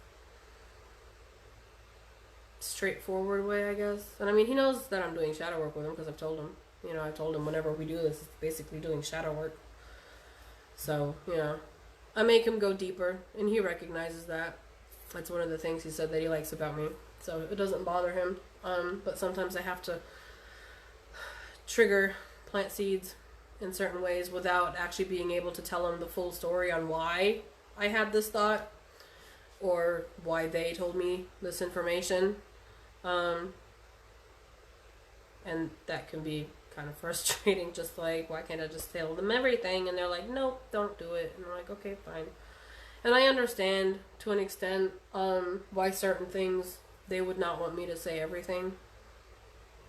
[SPEAKER 1] straightforward way, I guess. And I mean, he knows that I'm doing shadow work with him because I've told him. I told him whenever we do this, it's basically doing shadow work. So, I make him go deeper, and he recognizes that. That's one of the things he said that he likes about me. So it doesn't bother him. But sometimes I have to plant seeds in certain ways without actually being able to tell him the full story on why I had this thought or why they told me this information. And that can be kind of frustrating, just like, why can't I just tell them everything? And they're like, nope, don't do it. And I'm like, okay, fine. And I understand to an extent why certain things they would not want me to say everything,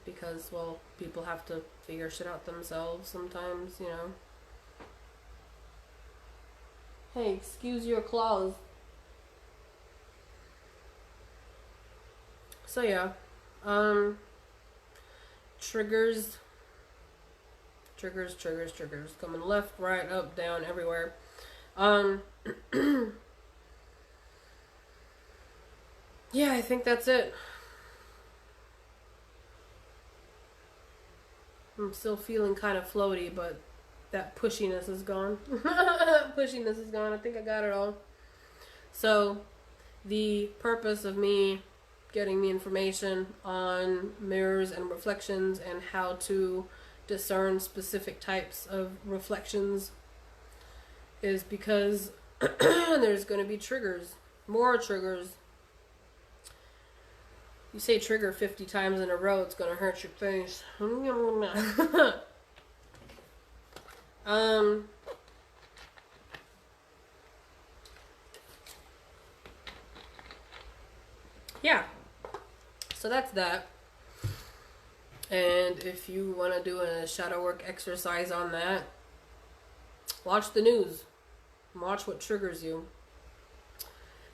[SPEAKER 1] because, well, people have to figure shit out themselves sometimes, Hey, excuse your claws. So yeah, triggers, coming left, right, up, down, everywhere. Yeah, I think that's it. I'm still feeling kind of floaty, but that pushiness is gone. I think I got it all. So, the purpose of me getting the information on mirrors and reflections and how to discern specific types of reflections is because there's going to be triggers, more triggers. You say trigger 50 times in a row, it's going to hurt your face. Yeah. So that's that. And if you want to do a shadow work exercise on that, watch the news. Watch what triggers you.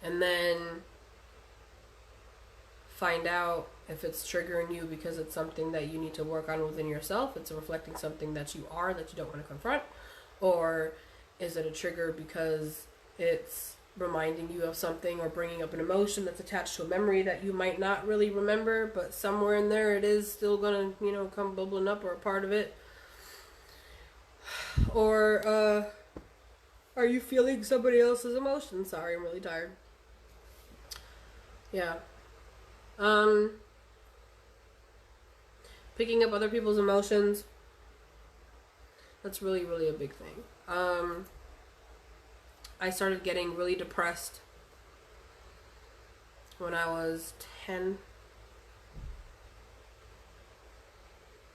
[SPEAKER 1] And then find out if it's triggering you because it's something that you need to work on within yourself. It's reflecting something that you are that you don't want to confront. Or is it a trigger because it's reminding you of something or bringing up an emotion that's attached to a memory that you might not really remember, but somewhere in there it is still gonna, come bubbling up or a part of it. Or are you feeling somebody else's emotion? Sorry, I'm really tired. Yeah. Picking up other people's emotions, that's really, really a big thing. I started getting really depressed when I was 10.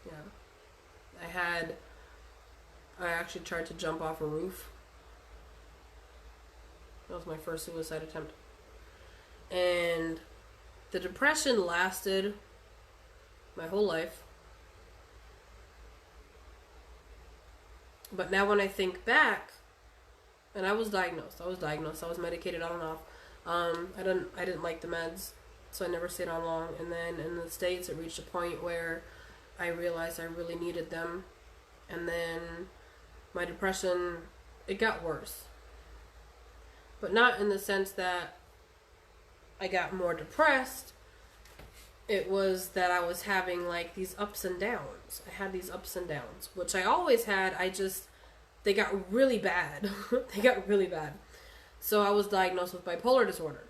[SPEAKER 1] Yeah. I actually tried to jump off a roof. That was my first suicide attempt. And the depression lasted my whole life. But now when I think back, and I was diagnosed. I was medicated on and off. I didn't like the meds, so I never stayed on long. And then in the States, it reached a point where I realized I really needed them. And then my depression, it got worse. But not in the sense that I got more depressed. It was that I was having like these ups and downs. I had these ups and downs, which I always had. They got really bad. So I was diagnosed with bipolar disorder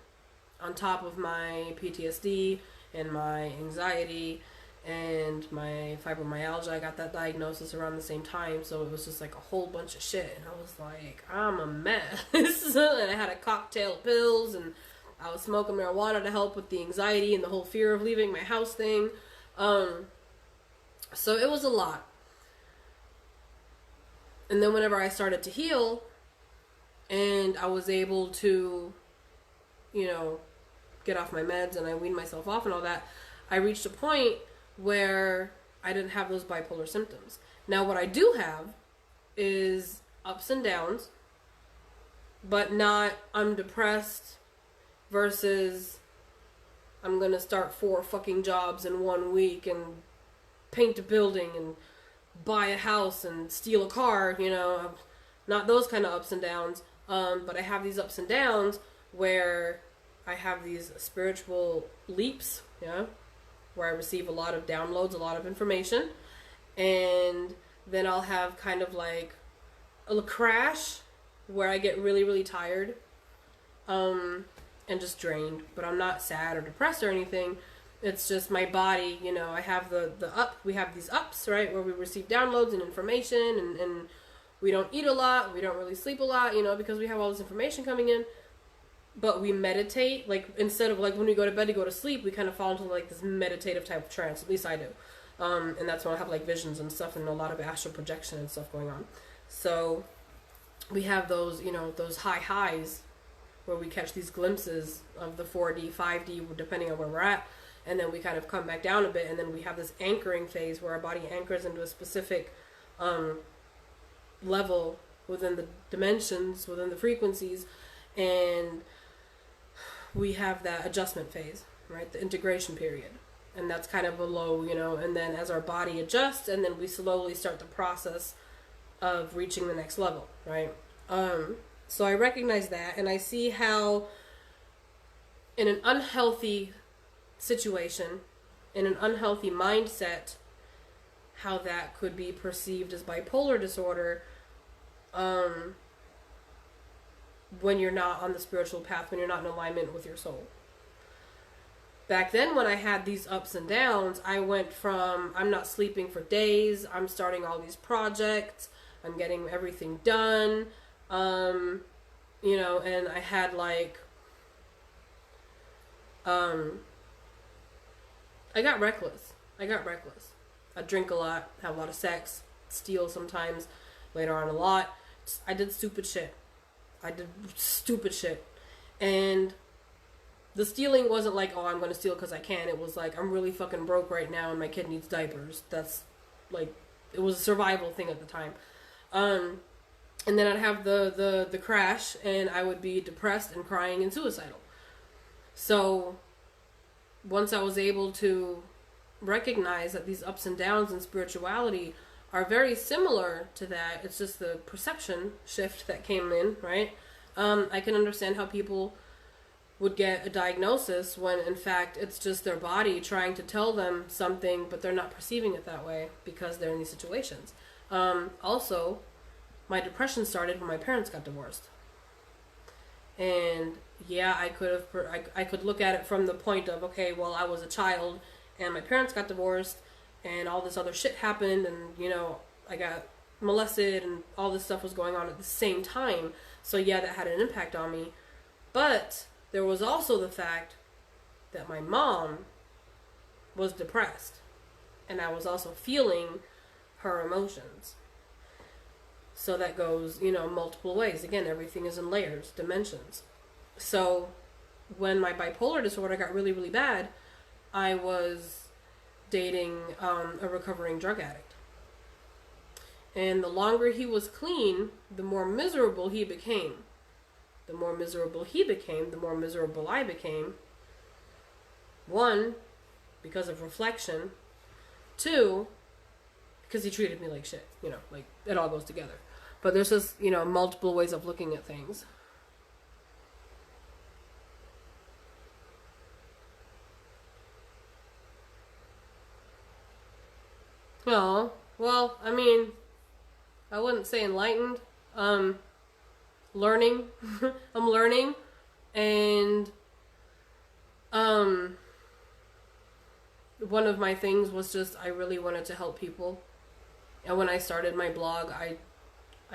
[SPEAKER 1] on top of my PTSD and my anxiety and my fibromyalgia. I got that diagnosis around the same time, so it was just like a whole bunch of shit. And I was like, I'm a mess. And I had a cocktail of pills, and I was smoking marijuana to help with the anxiety and the whole fear of leaving my house thing. So it was a lot. And then whenever I started to heal and I was able to, get off my meds and I weaned myself off and all that, I reached a point where I didn't have those bipolar symptoms. Now what I do have is ups and downs, but not I'm depressed versus I'm gonna start 4 fucking jobs in 1 week and paint a building and buy a house and steal a car, not those kind of ups and downs. But I have these ups and downs where I have these spiritual leaps, yeah, where I receive a lot of downloads, a lot of information, and then I'll have kind of like a crash where I get really, really tired, and just drained. But I'm not sad or depressed or anything. It's just my body, you know, I have the we have these ups, right, where we receive downloads and information, and we don't eat a lot, we don't really sleep a lot, you know, because we have all this information coming in. But we meditate, like, instead of, like, when we go to bed to go to sleep, we kind of fall into, like, this meditative type of trance. At least I do. And that's when I have, like, visions and stuff and a lot of astral projection and stuff going on. So we have those, you know, those high highs where we catch these glimpses of the 4D, 5D, depending on where we're at. And then we kind of come back down a bit. And then we have this anchoring phase where our body anchors into a specific level within the dimensions, within the frequencies. And we have that adjustment phase, right? The integration period. And that's kind of a low, you know, and then as our body adjusts, and then we slowly start the process of reaching the next level, right? So I recognize that, and I see how in an unhealthy situation, in an unhealthy mindset, how that could be perceived as bipolar disorder, when you're not on the spiritual path, when you're not in alignment with your soul. Back then, when I had these ups and downs, I went from, I'm not sleeping for days, I'm starting all these projects, I'm getting everything done, you know, and I had like, I got reckless. I drink a lot, have a lot of sex, steal sometimes, later on a lot. I did stupid shit. And the stealing wasn't like, oh, I'm going to steal because I can. It was like, I'm really fucking broke right now and my kid needs diapers. That's like, it was a survival thing at the time. And then I'd have the crash, and I would be depressed and crying and suicidal. So once I was able to recognize that these ups and downs in spirituality are very similar to that, it's just the perception shift that came in, right? I can understand how people would get a diagnosis when in fact it's just their body trying to tell them something, but they're not perceiving it that way because they're in these situations. Also, my depression started when my parents got divorced. And yeah, I could look at it from the point of, okay, well, I was a child and my parents got divorced and all this other shit happened, and, you know, I got molested and all this stuff was going on at the same time. So yeah, that had an impact on me. But there was also the fact that my mom was depressed, and I was also feeling her emotions. So that goes, you know, multiple ways. Again, everything is in layers, dimensions. So when my bipolar disorder got really, really bad, I was dating a recovering drug addict. And the longer he was clean, the more miserable he became. The more miserable he became, the more miserable I became. One, because of reflection. Two, because he treated me like shit. You know, like, it all goes together. But there's just, you know, multiple ways of looking at things. No, well, I mean, I wouldn't say enlightened. Learning. I'm learning. And one of my things was just I really wanted to help people. And when I started my blog, I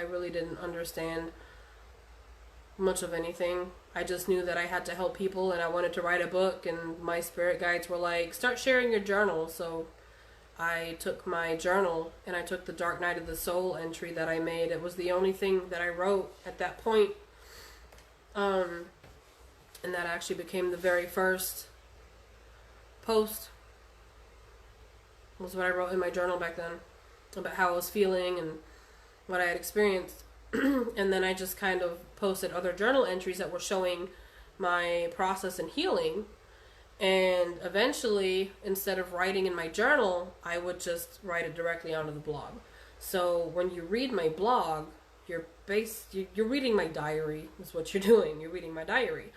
[SPEAKER 1] really didn't understand much of anything. I just knew that I had to help people, and I wanted to write a book, and my spirit guides were like, start sharing your journal. So I took my journal, and I took the Dark Night of the Soul entry that I made. It was the only thing that I wrote at that point. And that actually became the very first post. Was what I wrote in my journal back then about how I was feeling and what I had experienced. And then I just kind of posted other journal entries that were showing my process in healing. And eventually, instead of writing in my journal, I would just write it directly onto the blog. So when you read my blog, you're reading my diary, is what you're doing. You're reading my diary.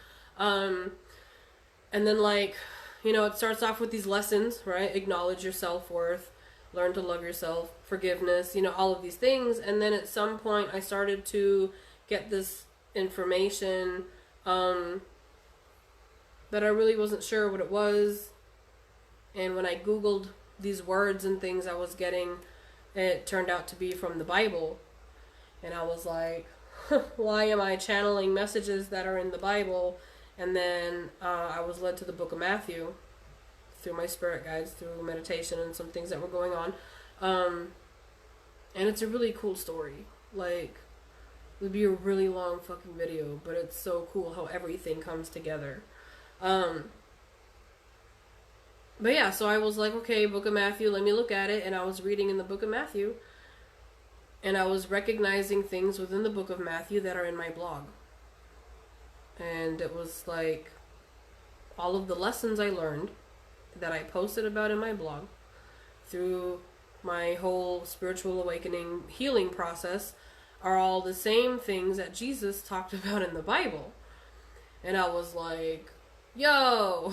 [SPEAKER 1] And then, like, you know, it starts off with these lessons, right? Acknowledge your self-worth, learn to love yourself, forgiveness, you know, all of these things. And then at some point I started to get this information that I really wasn't sure what it was. And when I Googled these words and things I was getting, it turned out to be from the Bible. And I was like, why am I channeling messages that are in the Bible? And then I was led to the book of Matthew through my spirit guides, through meditation and some things that were going on. And it's a really cool story. Like, it would be a really long fucking video, but it's so cool how everything comes together. But yeah, so I was like, okay, book of Matthew, let me look at it. And I was reading in the book of Matthew, and I was recognizing things within the book of Matthew that are in my blog. And it was like all of the lessons I learned that I posted about in my blog through my whole spiritual awakening healing process are all the same things that Jesus talked about in the Bible. And I was like, yo,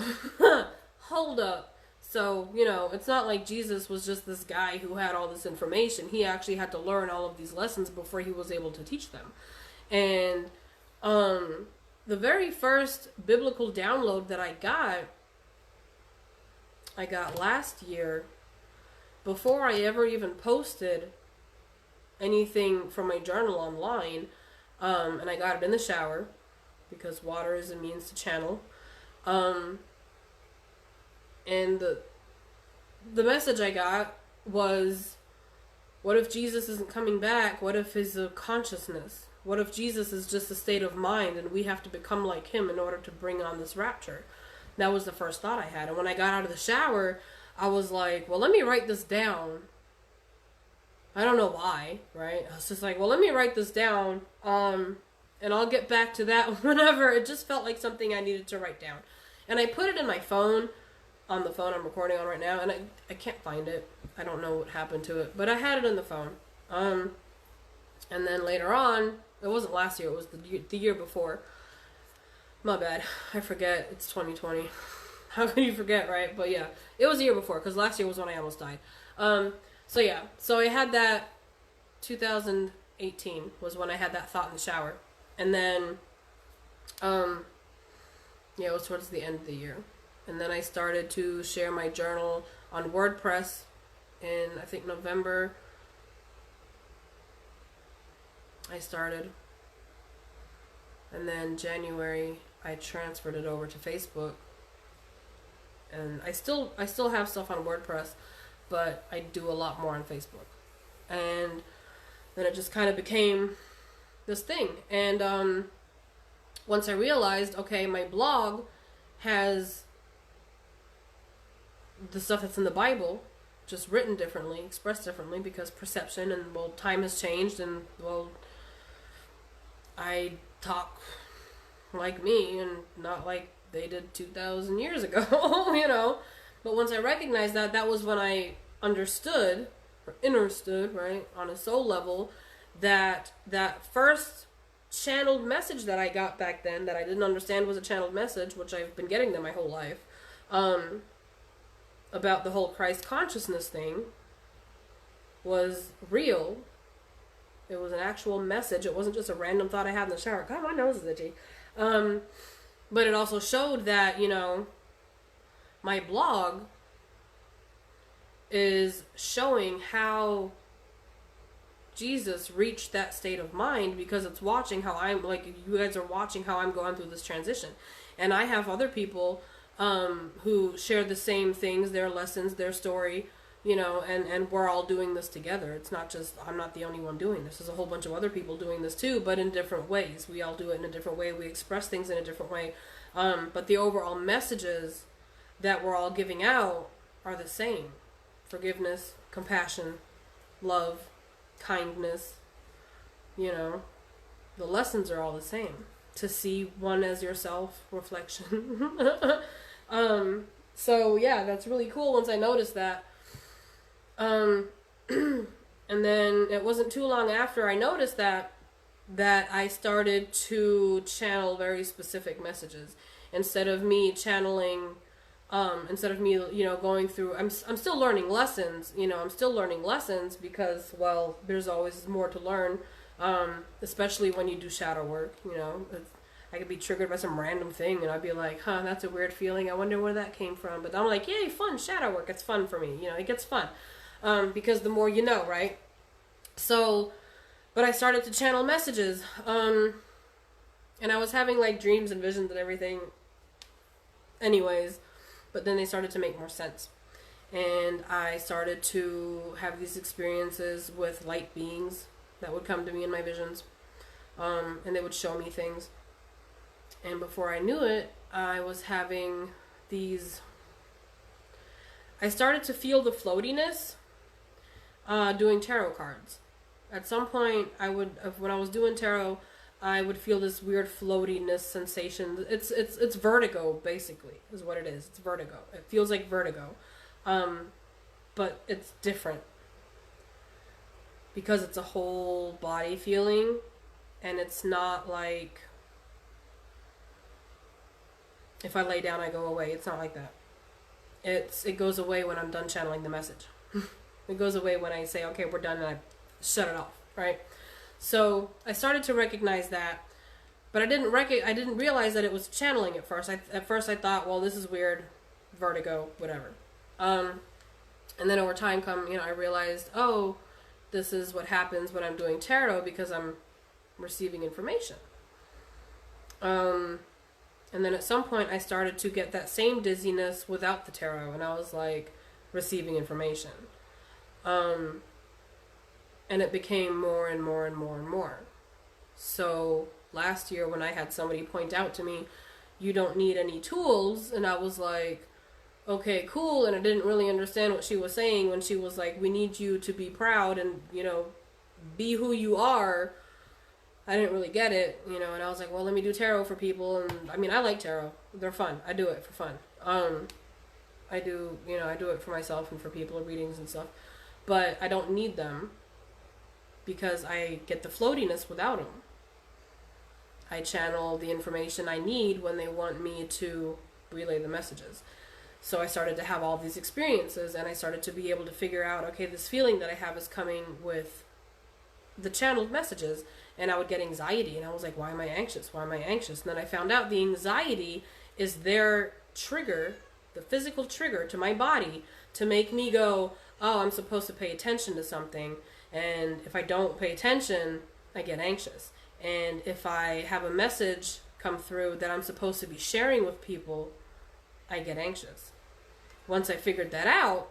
[SPEAKER 1] hold up. So, you know, it's not like Jesus was just this guy who had all this information. He actually had to learn all of these lessons before he was able to teach them. And the very first biblical download that I got last year, before I ever even posted anything from my journal online, and I got it in the shower, because water is a means to channel, and the message I got was, what if Jesus isn't coming back? What if he's a consciousness? What if Jesus is just a state of mind and we have to become like him in order to bring on this rapture? That was the first thought I had. And when I got out of the shower, I was like, well, let me write this down. I don't know why, right? I was just like, well, let me write this down, and I'll get back to that whenever. It just felt like something I needed to write down. And I put it in my phone, on the phone I'm recording on right now, and I can't find it. I don't know what happened to it, but I had it in the phone. And then later on, it wasn't last year, it was the year before. My bad. I forget. It's 2020. How can you forget, right? But yeah, it was the year before, because last year was when I almost died. So yeah, so I had that, 2018 was when I had that thought in the shower. And then, yeah, it was towards the end of the year. And then I started to share my journal on WordPress in, I think, November. I started. And then January, I transferred it over to Facebook. And I still have stuff on WordPress, but I do a lot more on Facebook. And then it just kind of became this thing. And once I realized, okay, my blog has the stuff that's in the Bible, just written differently, expressed differently, because perception and, well, time has changed, and, well, I talk like me and not like they did 2,000 years ago, you know. But once I recognized that, that was when I understood, or understood, right, on a soul level, that that first channeled message that I got back then, that I didn't understand was a channeled message, which I've been getting them my whole life, about the whole Christ consciousness thing, was real. It was an actual message. It wasn't just a random thought I had in the shower. God, my nose is itchy. But it also showed that, you know, my blog is showing how Jesus reached that state of mind, because it's watching how I'm, like, you guys are watching how I'm going through this transition. And I have other people who share the same things, their lessons, their story, you know, and we're all doing this together. It's not just, I'm not the only one doing this. There's a whole bunch of other people doing this too, but in different ways. We all do it in a different way. We express things in a different way. But the overall messages that we're all giving out are the same. Forgiveness, compassion, love, kindness, you know, the lessons are all the same. To see one as yourself, reflection. So yeah, that's really cool once I noticed that. And then it wasn't too long after I noticed that I started to channel very specific messages. instead of me channeling, instead of me, you know, going through, I'm still learning lessons, you know, I'm still learning lessons because, well, there's always more to learn, especially when you do shadow work, you know. I could be triggered by some random thing and I'd be like, huh, that's a weird feeling. I wonder where that came from. But I'm like, yay, fun, shadow work. It's fun for me. You know, it gets fun. Because the more you know, right? So, but I started to channel messages. And I was having like dreams and visions and everything anyways. But then they started to make more sense. And I started to have these experiences with light beings that would come to me in my visions. And they would show me things. And before I knew it, I was having these... I started to feel the floatiness doing tarot cards. At some point, when I was doing tarot, I would feel this weird floatiness sensation. It's vertigo, basically, is what it is. It's vertigo. It feels like vertigo. But it's different. Because it's a whole body feeling. And it's not like... if I lay down, I go away. It's not like that. It goes away when I'm done channeling the message. It goes away when I say, okay, we're done, and I shut it off, right? So I started to recognize that, but I didn't realize that it was channeling at first. At first I thought, well, this is weird, vertigo, whatever. And then over time, I realized, oh, this is what happens when I'm doing tarot because I'm receiving information. And then at some point I started to get that same dizziness without the tarot, and I was like receiving information. And it became more and more and more and more. So last year when I had somebody point out to me, you don't need any tools, and I was like, okay, cool, and I didn't really understand what she was saying when she was like, we need you to be proud and, you know, be who you are. I didn't really get it, you know, and I was like, well, let me do tarot for people, and I mean, I like tarot. They're fun. I do it for fun. I do it for myself and for people, readings and stuff, but I don't need them because I get the floatiness without them. I channel the information I need when they want me to relay the messages. So I started to have all these experiences, and I started to be able to figure out, okay, this feeling that I have is coming with the channeled messages. And I would get anxiety, and I was like, why am I anxious? Why am I anxious? And then I found out the anxiety is their trigger, the physical trigger to my body to make me go, oh, I'm supposed to pay attention to something. And if I don't pay attention, I get anxious. And if I have a message come through that I'm supposed to be sharing with people, I get anxious. Once I figured that out,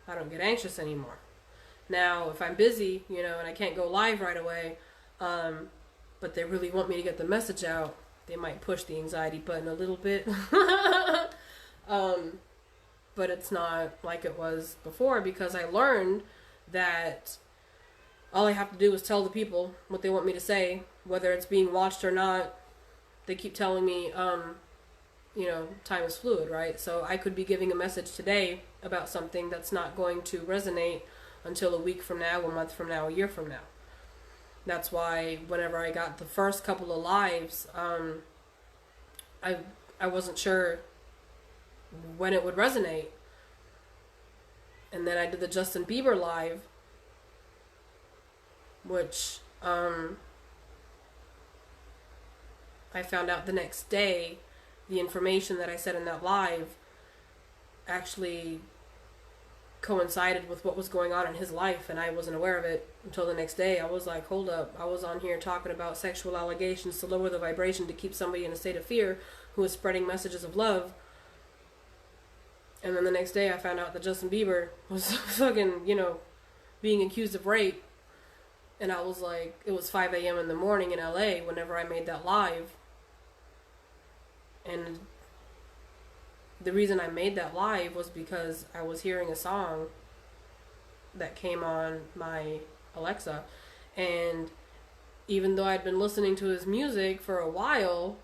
[SPEAKER 1] I don't get anxious anymore. Now, if I'm busy, you know, and I can't go live right away, but they really want me to get the message out, they might push the anxiety button a little bit. But it's not like it was before, because I learned that all I have to do is tell the people what they want me to say, whether it's being watched or not. They keep telling me, you know, time is fluid, right? So I could be giving a message today about something that's not going to resonate until a week from now, a month from now, a year from now. That's why whenever I got the first couple of lives, I wasn't sure when it would resonate. And then I did the Justin Bieber live, which I found out the next day the information that I said in that live actually coincided with what was going on in his life, and I wasn't aware of it until the next day. I was like, hold up, I was on here talking about sexual allegations to lower the vibration to keep somebody in a state of fear who was spreading messages of love. And then the next day I found out that Justin Bieber was fucking, you know, being accused of rape. And I was like, it was 5 a.m. in the morning in LA whenever I made that live. And the reason I made that live was because I was hearing a song that came on my Alexa, and even though I'd been listening to his music for a while,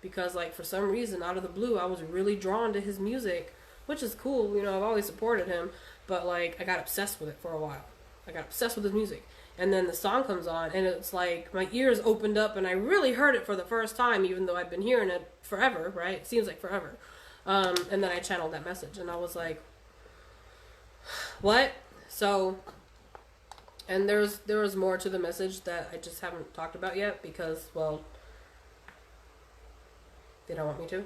[SPEAKER 1] because like for some reason out of the blue I was really drawn to his music, which is cool, you know, I've always supported him, but like I got obsessed with it for a while. I got obsessed with his music, And then the song comes on, and it's like my ears opened up, and I really heard it for the first time, even though I've been hearing it forever, right? It seems like forever. And then I channeled that message, and I was like, what? So, and there was more to the message that I just haven't talked about yet because, well, they don't want me to.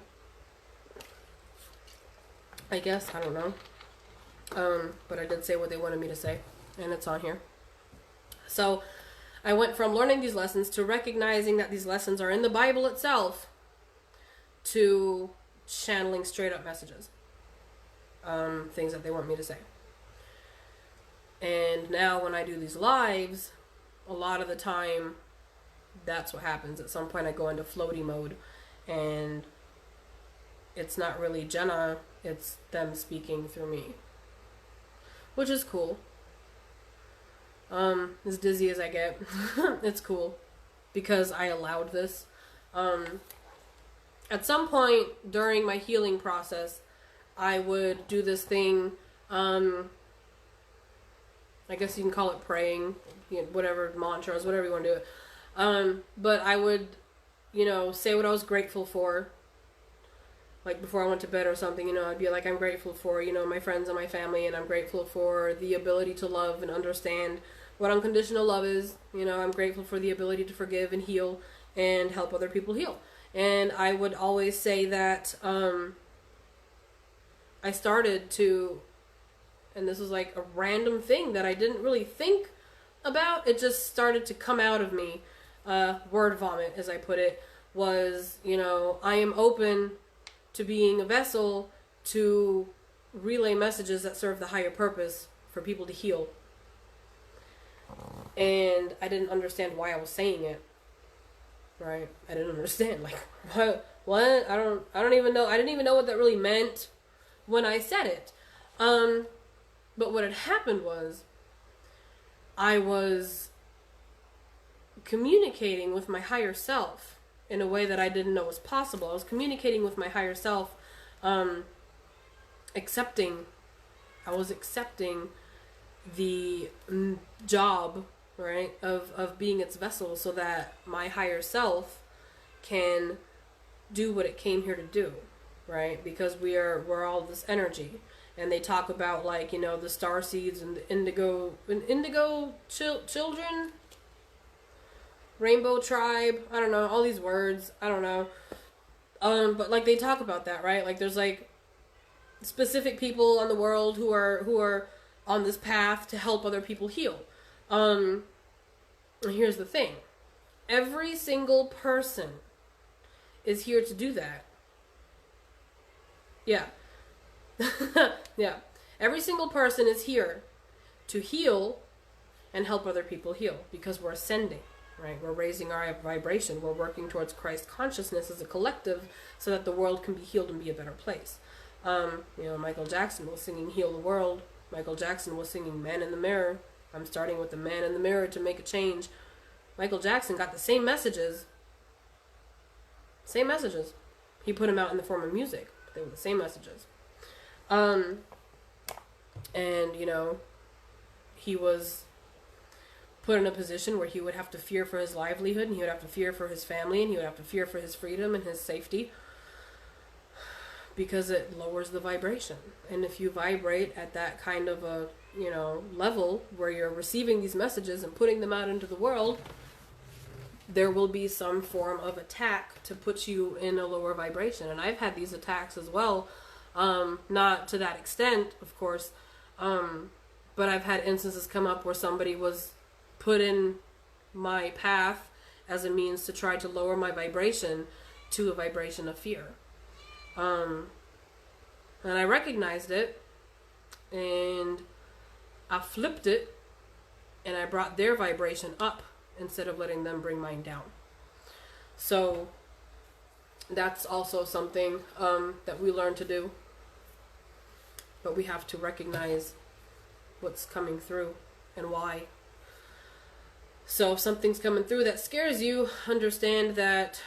[SPEAKER 1] I guess, I don't know. But I did say what they wanted me to say, and it's on here. So I went from learning these lessons to recognizing that these lessons are in the Bible itself to channeling straight up messages. Things that they want me to say. And now when I do these lives, a lot of the time, that's what happens. At some point I go into floaty mode, and it's not really Jenna, it's them speaking through me. Which is cool. As dizzy as I get, it's cool. Because I allowed this. At some point during my healing process, I would do this thing, I guess you can call it praying, whatever, mantras, whatever you want to do it. But I would, say what I was grateful for. Like before I went to bed or something, I'd be like, I'm grateful for, my friends and my family, and I'm grateful for the ability to love and understand what unconditional love is. I'm grateful for the ability to forgive and heal and help other people heal. And I would always say that I started to, and this was like a random thing that I didn't really think about. It just started to come out of me. Word vomit, as I put it, was, I am open to being a vessel to relay messages that serve the higher purpose for people to heal. And I didn't understand why I was saying it. Right? I didn't understand. Like, what? I don't even know. I didn't even know what that really meant when I said it. But what had happened was I was communicating with my higher self in a way that I didn't know was possible. I was communicating with my higher self, accepting the job, right, of being its vessel so that my higher self can do what it came here to do, right? Because we're all this energy. And they talk about, like, the star seeds and the indigo children, rainbow tribe, I don't know, all these words, I don't know. But like they talk about that, right? Like there's like specific people on the world who are on this path to help other people heal. And here's the thing. Every single person is here to do that. Yeah. Yeah. Every single person is here to heal and help other people heal because we're ascending, right? We're raising our vibration. We're working towards Christ consciousness as a collective so that the world can be healed and be a better place. Michael Jackson was singing Heal the World. Michael Jackson was singing Man in the Mirror. I'm starting with the man in the mirror to make a change. Michael Jackson got the same messages. Same messages. He put them out in the form of music. But they were the same messages. And, he was put in a position where he would have to fear for his livelihood, and he would have to fear for his family, and he would have to fear for his freedom and his safety, because it lowers the vibration. And if you vibrate at that kind of a, level where you're receiving these messages and putting them out into the world, there will be some form of attack to put you in a lower vibration. And I've had these attacks as well. Not to that extent, of course, but I've had instances come up where somebody was put in my path as a means to try to lower my vibration to a vibration of fear. And I recognized it, and I flipped it, and I brought their vibration up instead of letting them bring mine down. So that's also something that we learn to do. But we have to recognize what's coming through and why. So if something's coming through that scares you, understand that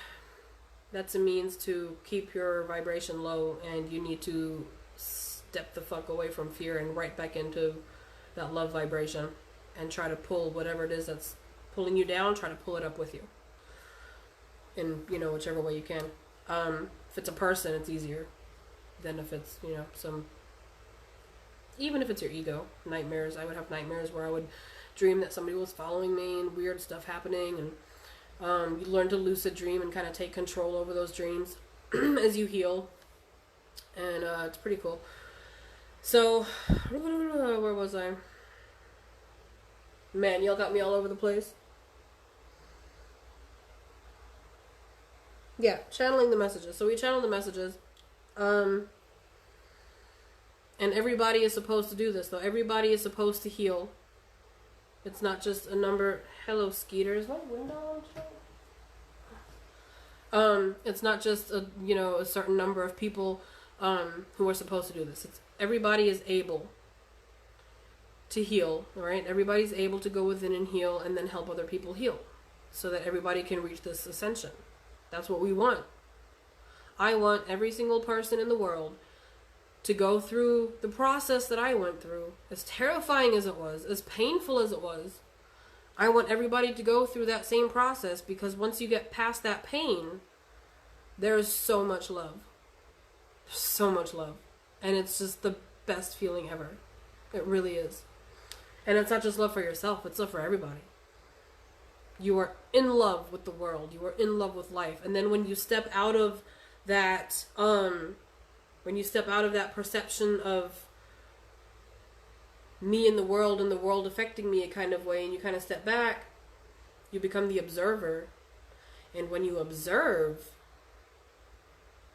[SPEAKER 1] that's a means to keep your vibration low, and you need to step the fuck away from fear and right back into that love vibration. and try to pull whatever it is that's pulling you down, try to pull it up with you. In, you know, whichever way you can. If it's a person, it's easier than if it's, you know, even if it's your ego, nightmares. I would have nightmares where I would dream that somebody was following me and weird stuff happening, and you learn to lucid dream and kind of take control over those dreams as you heal, and it's pretty cool. So, where was I? Man, y'all got me all over the place. Yeah, channeling the messages. So we channel the messages. And everybody is supposed to do this, though. Everybody is supposed to heal. It's not just a number. Hello, Skeeter. Is my window on? It's not just a, you know, a certain number of people who are supposed to do this. It's everybody is able to heal, all right? Everybody's able to go within and heal and then help other people heal so that everybody can reach this ascension. That's what we want. I want every single person in the world to go through the process that I went through, as terrifying as it was, as painful as it was. I want everybody to go through that same process, because once you get past that pain, there is so much love. So much love. And it's just the best feeling ever. It really is. And it's not just love for yourself, it's love for everybody. You are in love with the world. You are in love with life. And then when you step out of that, perception of me and the world affecting me a kind of way, and you kind of step back, you become the observer. And when you observe,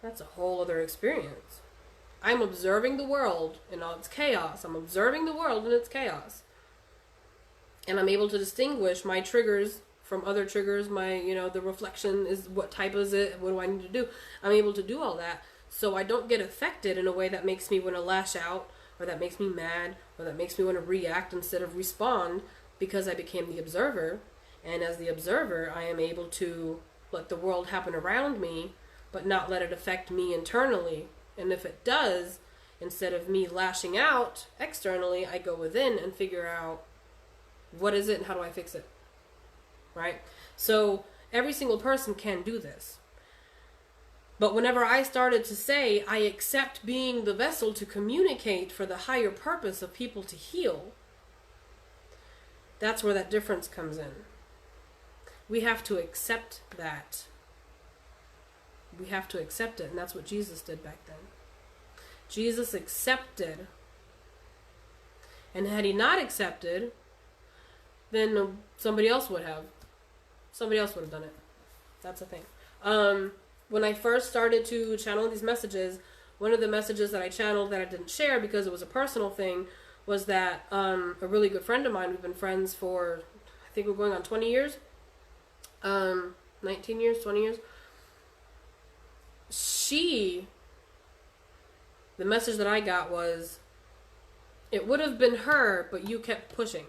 [SPEAKER 1] that's a whole other experience. I'm observing the world in all its chaos. I'm observing the world in its chaos. And I'm able to distinguish my triggers from other triggers. My, you know, the reflection is, what type is it? What do I need to do? I'm able to do all that. So I don't get affected in a way that makes me want to lash out, or that makes me mad, or that makes me want to react instead of respond, because I became the observer. And as the observer, I am able to let the world happen around me, but not let it affect me internally. And if it does, instead of me lashing out externally, I go within and figure out, what is it and how do I fix it? Right? So every single person can do this. But whenever I started to say, I accept being the vessel to communicate for the higher purpose of people to heal, that's where that difference comes in. We have to accept that. We have to accept it, and that's what Jesus did back then. Jesus accepted. And had he not accepted, then somebody else would have. Somebody else would have done it. That's the thing. When I first started to channel these messages, one of the messages that I channeled that I didn't share because it was a personal thing was that a really good friend of mine, we've been friends for, I think we're going on 20 years, 19 years, 20 years. The message that I got was, it would have been her, but you kept pushing.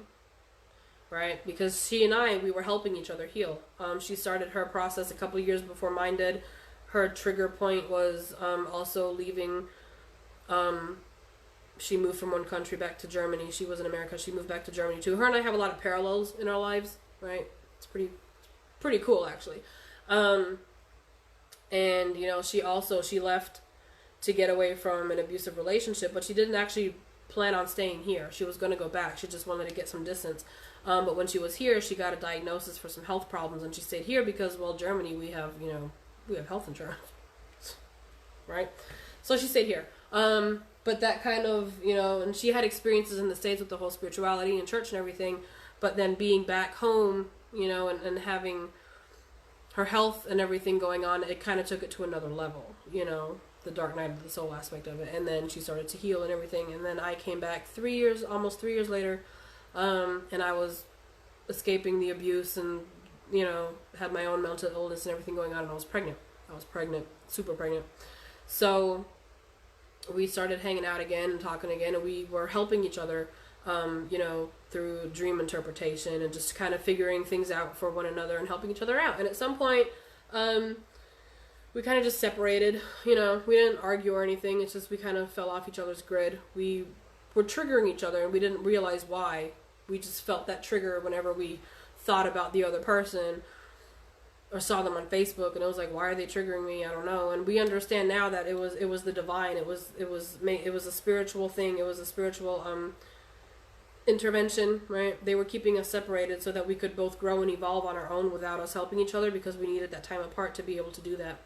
[SPEAKER 1] Right? Because she and I, we were helping each other heal. She started her process a couple of years before mine did. Her trigger point was also leaving. She moved from one country back to Germany. She was in America. She moved back to Germany too. Her and I have a lot of parallels in our lives. Right? It's pretty cool, actually. And, you know, she left to get away from an abusive relationship, but she didn't actually plan on staying here. She was going to go back. She just wanted to get some distance. But when she was here, she got a diagnosis for some health problems, and she stayed here because, well, Germany, we have health insurance, right? So she stayed here. But that kind of, you know, and she had experiences in the States with the whole spirituality and church and everything, but then being back home, you know, and having her health and everything going on, it kind of took it to another level, you know, the dark night of the soul aspect of it. And then she started to heal and everything, and then I came back almost 3 years later, and I was escaping the abuse and, you know, had my own mental illness and everything going on, and I was pregnant, super pregnant. So we started hanging out again and talking again, and we were helping each other, you know, through dream interpretation and just kind of figuring things out for one another and helping each other out. And at some point, we kind of just separated, you know, we didn't argue or anything. It's just we kind of fell off each other's grid. We were triggering each other and we didn't realize why. we just felt that trigger whenever we thought about the other person or saw them on Facebook, and it was like, why are they triggering me? I don't know. And we understand now that it was the divine. It was a spiritual thing. It was a spiritual intervention, right? They were keeping us separated so that we could both grow and evolve on our own without us helping each other, because we needed that time apart to be able to do that.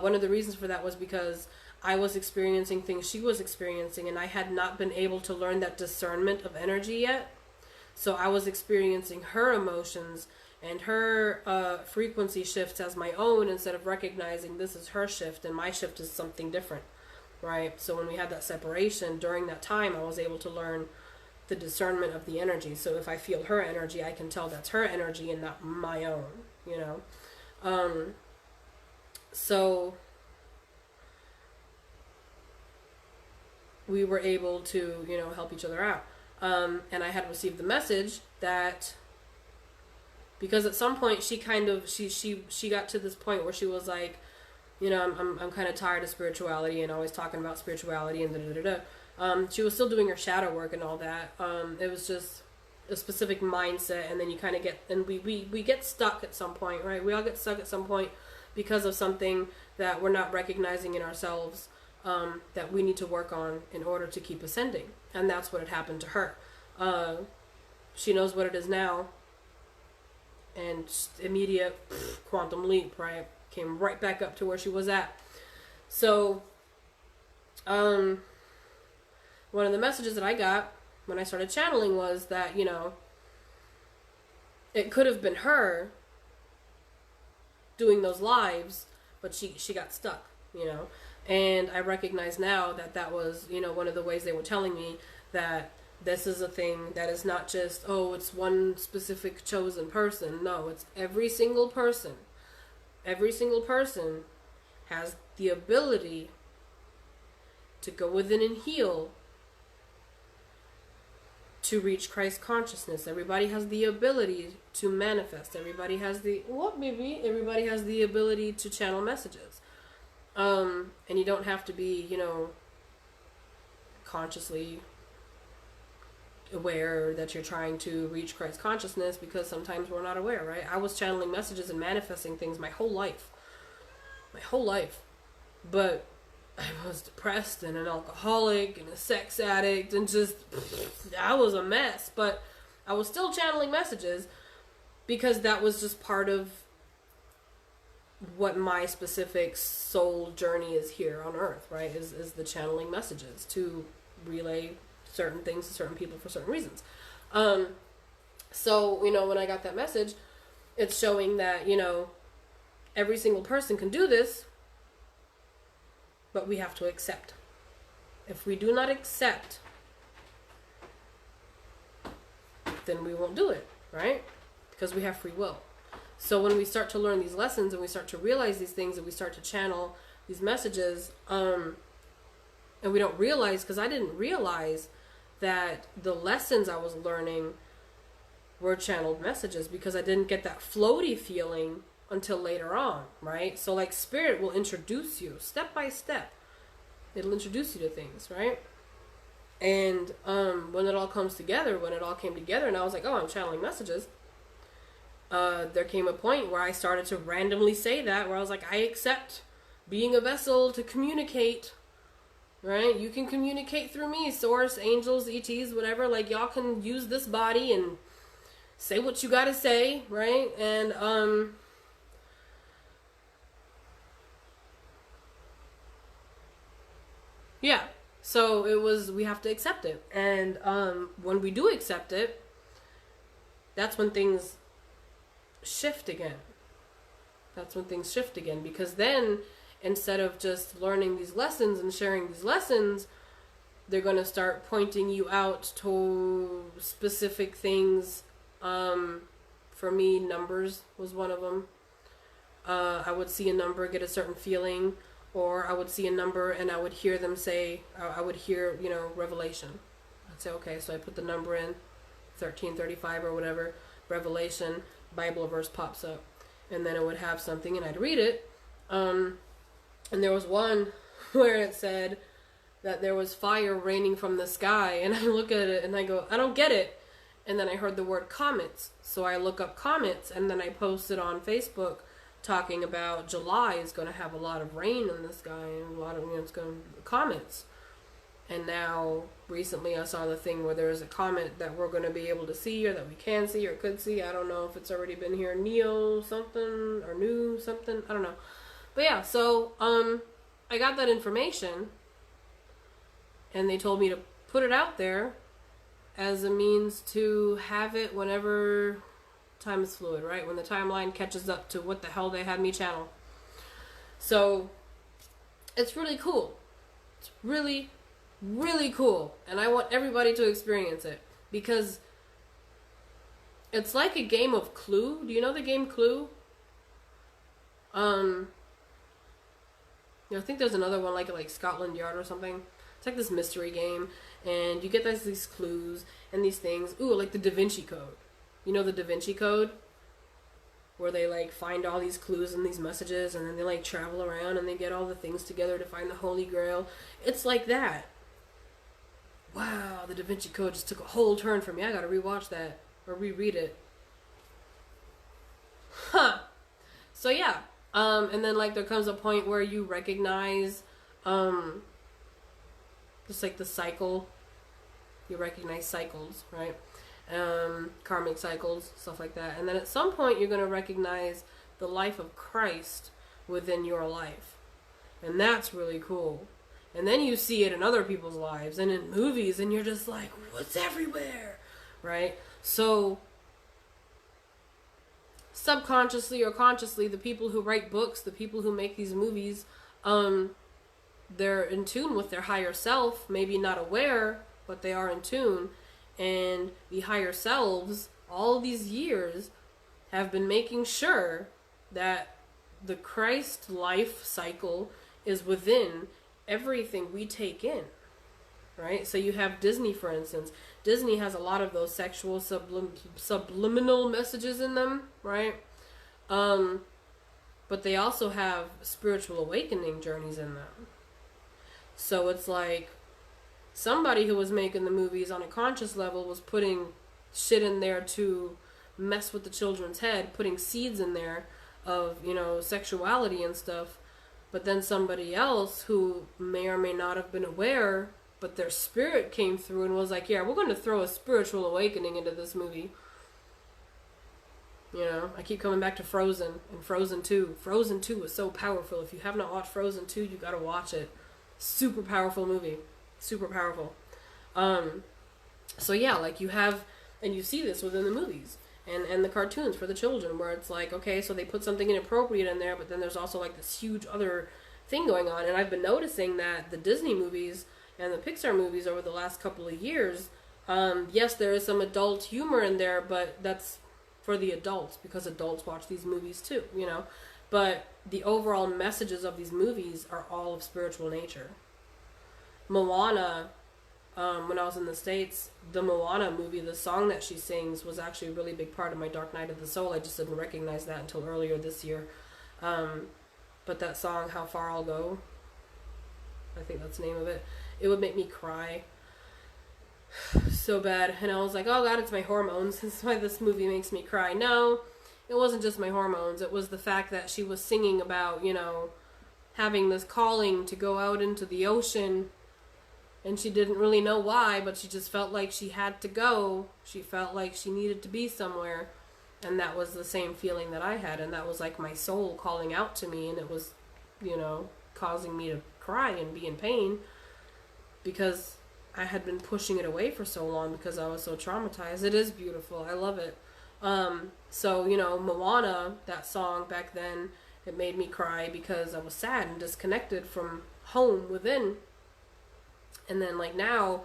[SPEAKER 1] One of the reasons for that was because I was experiencing things she was experiencing, and I had not been able to learn that discernment of energy yet. So I was experiencing her emotions and her frequency shifts as my own, instead of recognizing this is her shift and my shift is something different, right? So when we had that separation, during that time, I was able to learn the discernment of the energy. So if I feel her energy, I can tell that's her energy and not my own, you know? So we were able to, you know, help each other out. And I had received the message that, because at some point she kind of, she got to this point where she was like, you know, I'm kind of tired of spirituality and always talking about spirituality and da-da-da-da. She was still doing her shadow work and all that. It was just a specific mindset, and then you kind of get, and we get stuck at some point, right? We all get stuck at some point because of something that we're not recognizing in ourselves, that we need to work on in order to keep ascending. And that's what had happened to her. She knows what it is now, and immediate quantum leap, right? Came right back up to where she was at. So, one of the messages that I got when I started channeling was that, you know, it could have been her doing those lives, but she got stuck, you know. And I recognize now that that was, you know, one of the ways they were telling me that this is a thing that is not just, oh, it's one specific chosen person. No, it's every single person. Every single person has the ability to go within and heal, to reach Christ consciousness. Everybody has the ability to manifest. Everybody has the, what, baby? Everybody has the ability to channel messages. And you don't have to be, you know, consciously aware that you're trying to reach Christ consciousness, because sometimes we're not aware, right? I was channeling messages and manifesting things my whole life. But I was depressed and an alcoholic and a sex addict and just, I was a mess. But I was still channeling messages because that was just part of what my specific soul journey is here on earth, right? Is the channeling messages to relay certain things to certain people for certain reasons. So, you know, when I got that message, it's showing that, you know, every single person can do this, but we have to accept. If we do not accept, then we won't do it, right? Because we have free will. So when we start to learn these lessons and we start to realize these things and we start to channel these messages, and we don't realize, because I didn't realize that the lessons I was learning were channeled messages, because I didn't get that floaty feeling until later on, right? So like spirit will introduce you step by step. It'll introduce you to things, right? And when it all comes together, when it all came together and I was like, oh, I'm channeling messages, there came a point where I started to randomly say that, where I was like, I accept being a vessel to communicate, right? You can communicate through me, source, angels, ETs, whatever. Like, y'all can use this body and say what you gotta say, right? And yeah, so it was, we have to accept it. And when we do accept it, that's when things shift again. Because then, instead of just learning these lessons and sharing these lessons, they're going to start pointing you out to specific things. For me, numbers was one of them. I would see a number, get a certain feeling, or I would see a number and I would hear them say, I would hear, you know, Revelation. I'd say, okay, so I put the number in, 1335 or whatever, Revelation, Bible verse pops up. And then it would have something and I'd read it. And there was one where it said that there was fire raining from the sky. And I look at it and I go, I don't get it. And then I heard the word comets. So I look up comets, and then I posted on Facebook talking about July is going to have a lot of rain in the sky and a lot of, it's going to comets. And now, recently I saw the thing where there is a comet that we're going to be able to see, or that we can see or could see. I don't know if it's already been here. Neo something or new something. I don't know. But yeah, so I got that information, and they told me to put it out there as a means to have it whenever time is fluid, right? When the timeline catches up to what the hell they had me channel. So it's really cool. It's really, really cool. And I want everybody to experience it, because it's like a game of Clue. Do you know the game Clue? I think there's another one like Scotland Yard or something. It's like this mystery game, and you get these clues and these things. Ooh, like the Da Vinci Code. You know the Da Vinci Code? Where they like find all these clues and these messages, and then they like travel around and they get all the things together to find the Holy Grail. It's like that. Wow, the Da Vinci Code just took a whole turn for me. I gotta rewatch that or reread it. Huh. So yeah. And then like there comes a point where you recognize just like the cycle. You recognize cycles, right? Karmic cycles, stuff like that. And then at some point you're going to recognize the life of Christ within your life. And that's really cool. And then you see it in other people's lives and in movies, and you're just like, what's everywhere? Right? So subconsciously or consciously, the people who write books, the people who make these movies, they're in tune with their higher self, maybe not aware, but they are in tune. And the higher selves, all these years, have been making sure that the Christ life cycle is within everything we take in, right? So you have Disney, for instance. Disney has a lot of those sexual subliminal messages in them, right? But they also have spiritual awakening journeys in them. So it's like somebody who was making the movies on a conscious level was putting shit in there to mess with the children's head, putting seeds in there of, sexuality and stuff. But then somebody else who may or may not have been aware, but their spirit came through and was like, yeah, we're going to throw a spiritual awakening into this movie. I keep coming back to Frozen and Frozen 2. Frozen 2 was so powerful. If you have not watched Frozen 2, you got to watch it. Super powerful movie. Super powerful. So yeah, like you have, and you see this within the movies and the cartoons for the children, where it's like, okay, so they put something inappropriate in there, but then there's also like this huge other thing going on. And I've been noticing that the Disney movies and the Pixar movies over the last couple of years, yes, there is some adult humor in there, but that's for the adults, because adults watch these movies too, But the overall messages of these movies are all of spiritual nature. Moana, when I was in the States, the Moana movie, the song that she sings was actually a really big part of my Dark Night of the Soul. I just didn't recognize that until earlier this year. But that song, How Far I'll Go, I think that's the name of it, it would make me cry so bad. And I was like, oh God, it's my hormones. That's why this movie makes me cry. No, it wasn't just my hormones. It was the fact that she was singing about, having this calling to go out into the ocean. And she didn't really know why, but she just felt like she had to go. She felt like she needed to be somewhere. And that was the same feeling that I had. And that was like my soul calling out to me. And it was, causing me to cry and be in pain. Because I had been pushing it away for so long because I was so traumatized. It is beautiful. I love it. So, Moana, that song back then, it made me cry because I was sad and disconnected from home within. And then like now,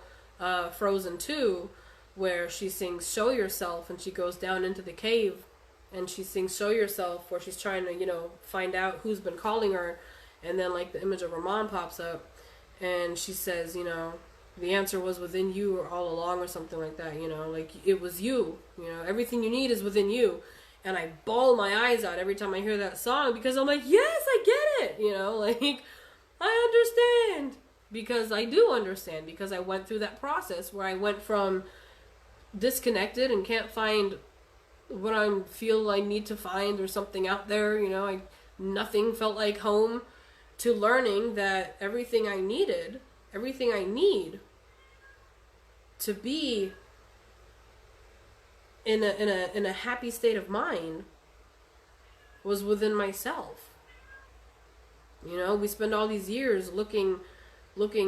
[SPEAKER 1] Frozen 2, where she sings Show Yourself, and she goes down into the cave and she sings Show Yourself, where she's trying to, find out who's been calling her. And then like the image of her mom pops up and she says, the answer was within you or all along or something like that, like it was you, everything you need is within you. And I bawl my eyes out every time I hear that song because I'm like, yes, I get it, like I understand. Because I do understand, because I went through that process where I went from disconnected and can't find what I feel I need to find or something out there, nothing felt like home, to learning that everything I need to be in a happy state of mind was within myself. We spend all these years looking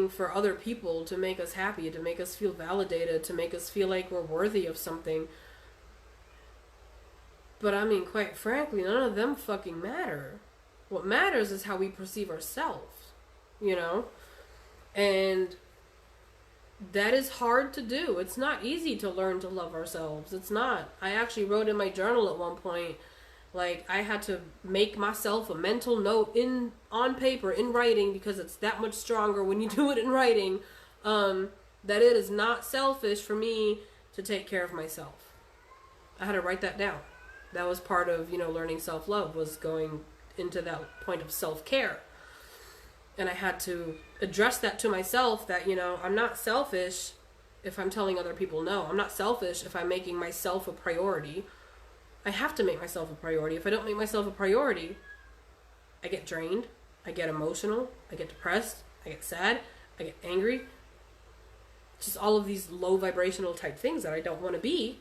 [SPEAKER 1] for other people to make us happy, to make us feel validated, to make us feel like we're worthy of something. But I mean, quite frankly, none of them fucking matter. What matters is how we perceive ourselves, And that is hard to do. It's not easy to learn to love ourselves. It's not. I actually wrote in my journal at one point, like, I had to make myself a mental note on paper, in writing, because it's that much stronger when you do it in writing, that it is not selfish for me to take care of myself. I had to write that down. That was part of, learning self-love, was going into that point of self-care. And I had to address that to myself, that, I'm not selfish if I'm telling other people no. I'm not selfish if I'm making myself a priority. I have to make myself a priority. If I don't make myself a priority, I get drained, I get emotional, I get depressed, I get sad, I get angry. Just all of these low vibrational type things that I don't want to be,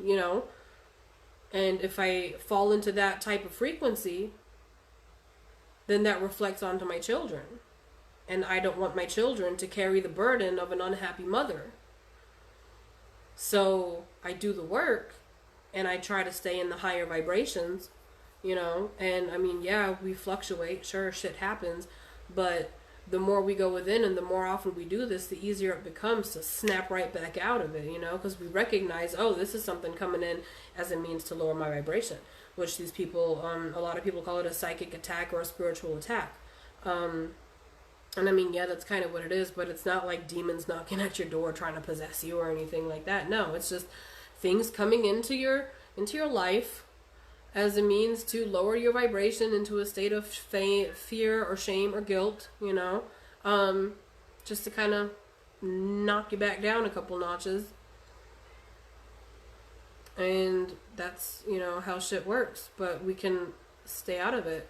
[SPEAKER 1] And if I fall into that type of frequency, then that reflects onto my children. And I don't want my children to carry the burden of an unhappy mother. So I do the work, and I try to stay in the higher vibrations, And I mean, yeah, we fluctuate. Sure, shit happens. But the more we go within and the more often we do this, the easier it becomes to snap right back out of it, Because we recognize, oh, this is something coming in as a means to lower my vibration. Which these people, a lot of people call it a psychic attack or a spiritual attack. And I mean, yeah, that's kind of what it is, but it's not like demons knocking at your door trying to possess you or anything like that. No, it's just things coming into your life as a means to lower your vibration into a state of fear or shame or guilt, just to kind of knock you back down a couple notches. And that's, how shit works, but we can stay out of it.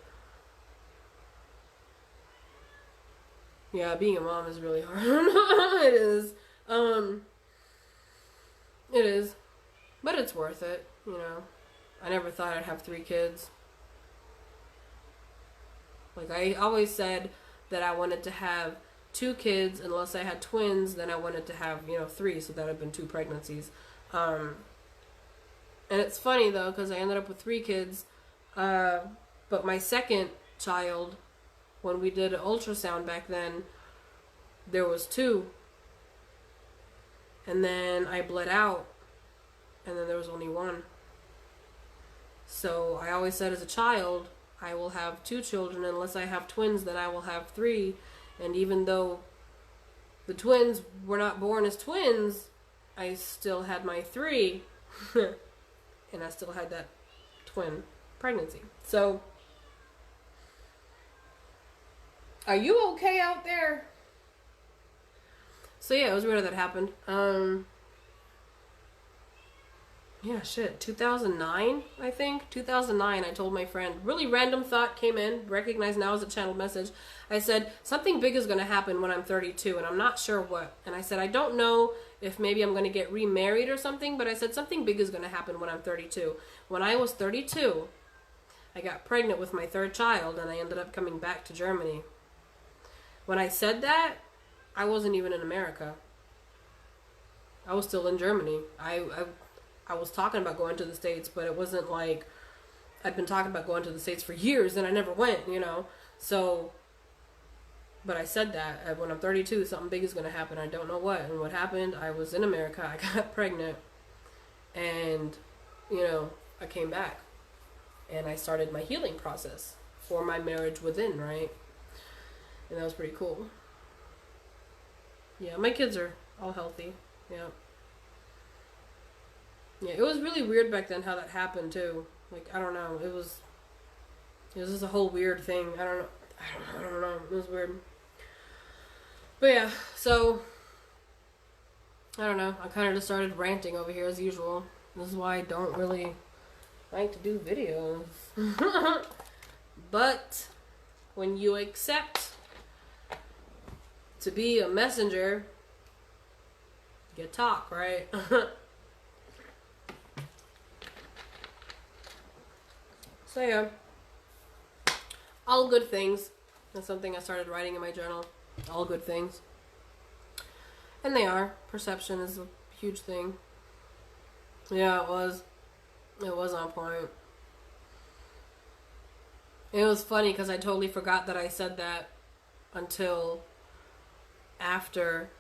[SPEAKER 1] Yeah, being a mom is really hard. It is. It is. But it's worth it, I never thought I'd have 3 kids. Like, I always said that I wanted to have 2 kids. Unless I had twins, then I wanted to have, 3, so that would have been 2 pregnancies. And it's funny, though, because I ended up with 3 kids. But my second child, when we did an ultrasound back then, there was 2. And then I bled out, and then there was only 1. So I always said, as a child, I will have 2 children. Unless I have twins, then I will have 3. And even though the twins were not born as twins, I still had my 3. And I still had that twin pregnancy. So, are you okay out there? So yeah, it was weird that happened. Yeah, shit. 2009, I think. 2009, I told my friend. Really random thought came in. Recognized now as a channeled message. I said, something big is going to happen when I'm 32, and I'm not sure what. And I said, I don't know if maybe I'm going to get remarried or something, but I said, something big is going to happen when I'm 32. When I was 32, I got pregnant with my 3rd child, and I ended up coming back to Germany. When I said that, I wasn't even in America. I was still in Germany. I was talking about going to the States, but it wasn't like I'd been talking about going to the States for years and I never went, So, but I said that when I'm 32, something big is going to happen. I don't know what. And what happened, I was in America. I got pregnant and, I came back and I started my healing process for my marriage within, right? And that was pretty cool. Yeah, my kids are all healthy. Yeah. Yeah, it was really weird back then how that happened too. Like, I don't know. It was just a whole weird thing. I don't know. It was weird. But yeah, so I don't know. I kind of just started ranting over here as usual. This is why I don't really like to do videos. But when you accept to be a messenger, you talk, right? So yeah, all good things. That's something I started writing in my journal. All good things. And they are. Perception is a huge thing. Yeah, it was. It was on point. It was funny because I totally forgot that I said that until after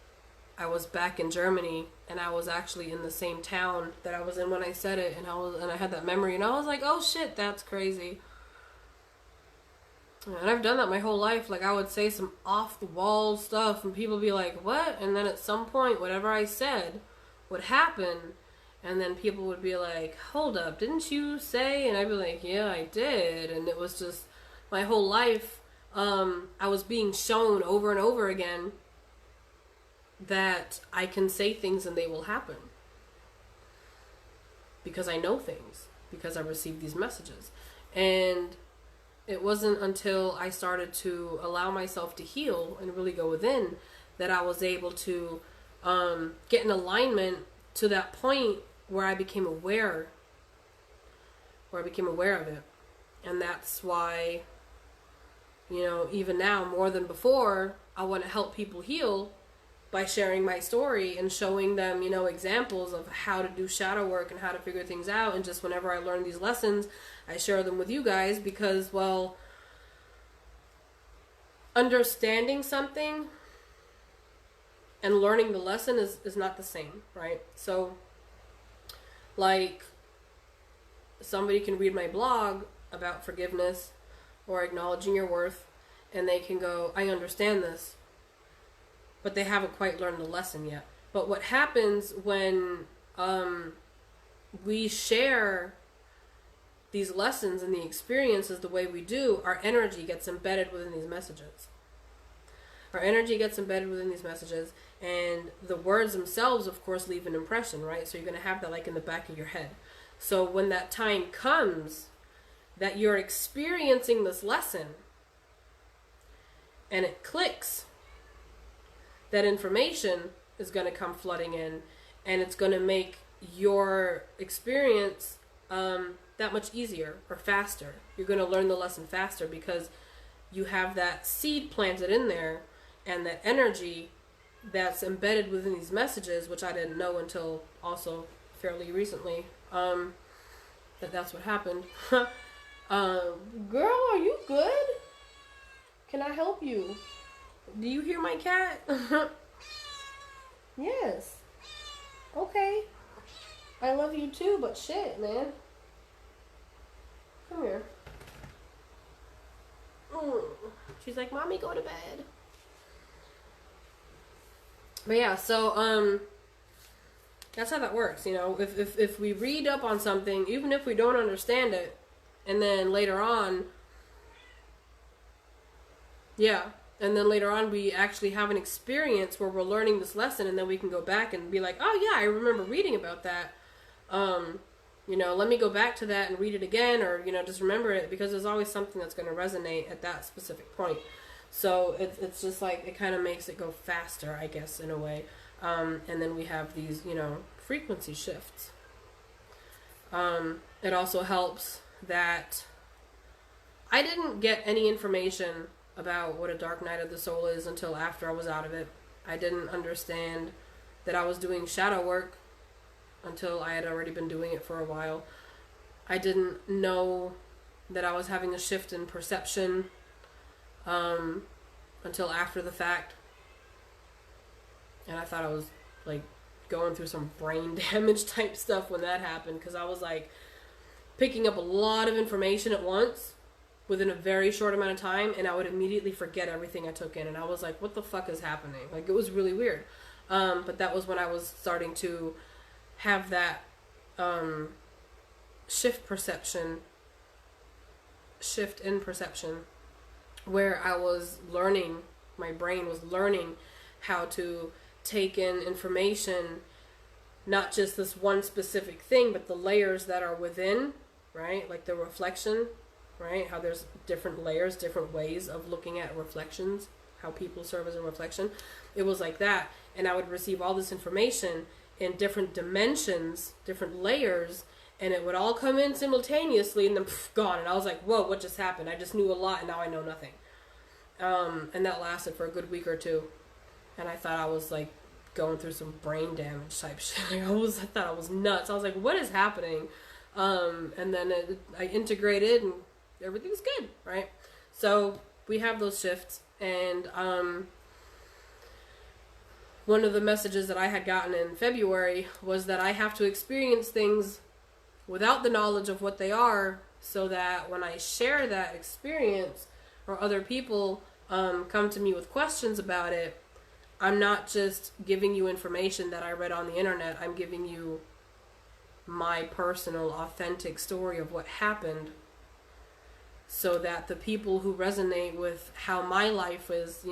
[SPEAKER 1] I was back in Germany, and I was actually in the same town that I was in when I said it, and I had that memory, and I was like, oh shit, that's crazy. And I've done that my whole life. Like, I would say some off the wall stuff, and people would be like, what? And then at some point, whatever I said would happen, and then people would be like, hold up, didn't you say? And I'd be like, yeah, I did. And it was just my whole life. I was being shown over and over again that I can say things and they will happen. Because I know things. Because I received these messages. And it wasn't until I started to allow myself to heal and really go within that I was able to get in alignment to that point where I became aware. Where I became aware of it. And that's why, you know, even now, more than before, I want to help people heal by sharing my story and showing them, you know, examples of how to do shadow work and how to figure things out. And just whenever I learn these lessons, I share them with you guys because, well, understanding something and learning the lesson is not the same, right? So, like, somebody can read my blog about forgiveness or acknowledging your worth, and they can go, I understand this. But they haven't quite learned the lesson yet. But what happens when we share these lessons and the experiences the way we do, our energy gets embedded within these messages. Our energy gets embedded within these messages, and the words themselves, of course, leave an impression, right? So you're going to have that like in the back of your head. So when that time comes that you're experiencing this lesson and it clicks, that information is going to come flooding in, and it's going to make your experience that much easier or faster. You're going to learn the lesson faster because you have that seed planted in there, and that energy that's embedded within these messages, which I didn't know until also fairly recently, that's what happened. Girl, are you good? Can I help you? Do you hear my cat? Yes. Okay. I love you too, but shit, man. Come here. She's like, Mommy, go to bed. But yeah, so, that's how that works, you know. If we read up on something, even if we don't understand it, and then later on, yeah, and then later on we actually have an experience where we're learning this lesson, and then we can go back and be like, oh yeah, I remember reading about that. You know, let me go back to that and read it again, or, you know, just remember it, because there's always something that's going to resonate at that specific point. So it's just like, it kind of makes it go faster, I guess, in a way. And then we have these, you know, frequency shifts. It also helps that I didn't get any information about what a dark night of the soul is until after I was out of it. I didn't understand that I was doing shadow work until I had already been doing it for a while. I didn't know that I was having a shift in perception until after the fact. And I thought I was like going through some brain damage type stuff when that happened, because I was like picking up a lot of information at once within a very short amount of time, and I would immediately forget everything I took in, and I was like, what the fuck is happening? Like, it was really weird. But that was when I was starting to have that shift in perception, where I was learning, my brain was learning how to take in information not just this one specific thing, but the layers that are within, right? Like the reflection, right? How there's different layers, different ways of looking at reflections, how people serve as a reflection. It was like that. And I would receive all this information in different dimensions, different layers, and it would all come in simultaneously and then gone. And I was like, whoa, what just happened? I just knew a lot and now I know nothing. And that lasted for a good week or two. And I thought I was like going through some brain damage type shit. I thought I was nuts. I was like, what is happening? And then I integrated and everything's good, right? So we have those shifts. And one of the messages that I had gotten in February was that I have to experience things without the knowledge of what they are, so that when I share that experience or other people come to me with questions about it, I'm not just giving you information that I read on the internet. I'm giving you my personal, authentic story of what happened, so that the people who resonate with how my life is,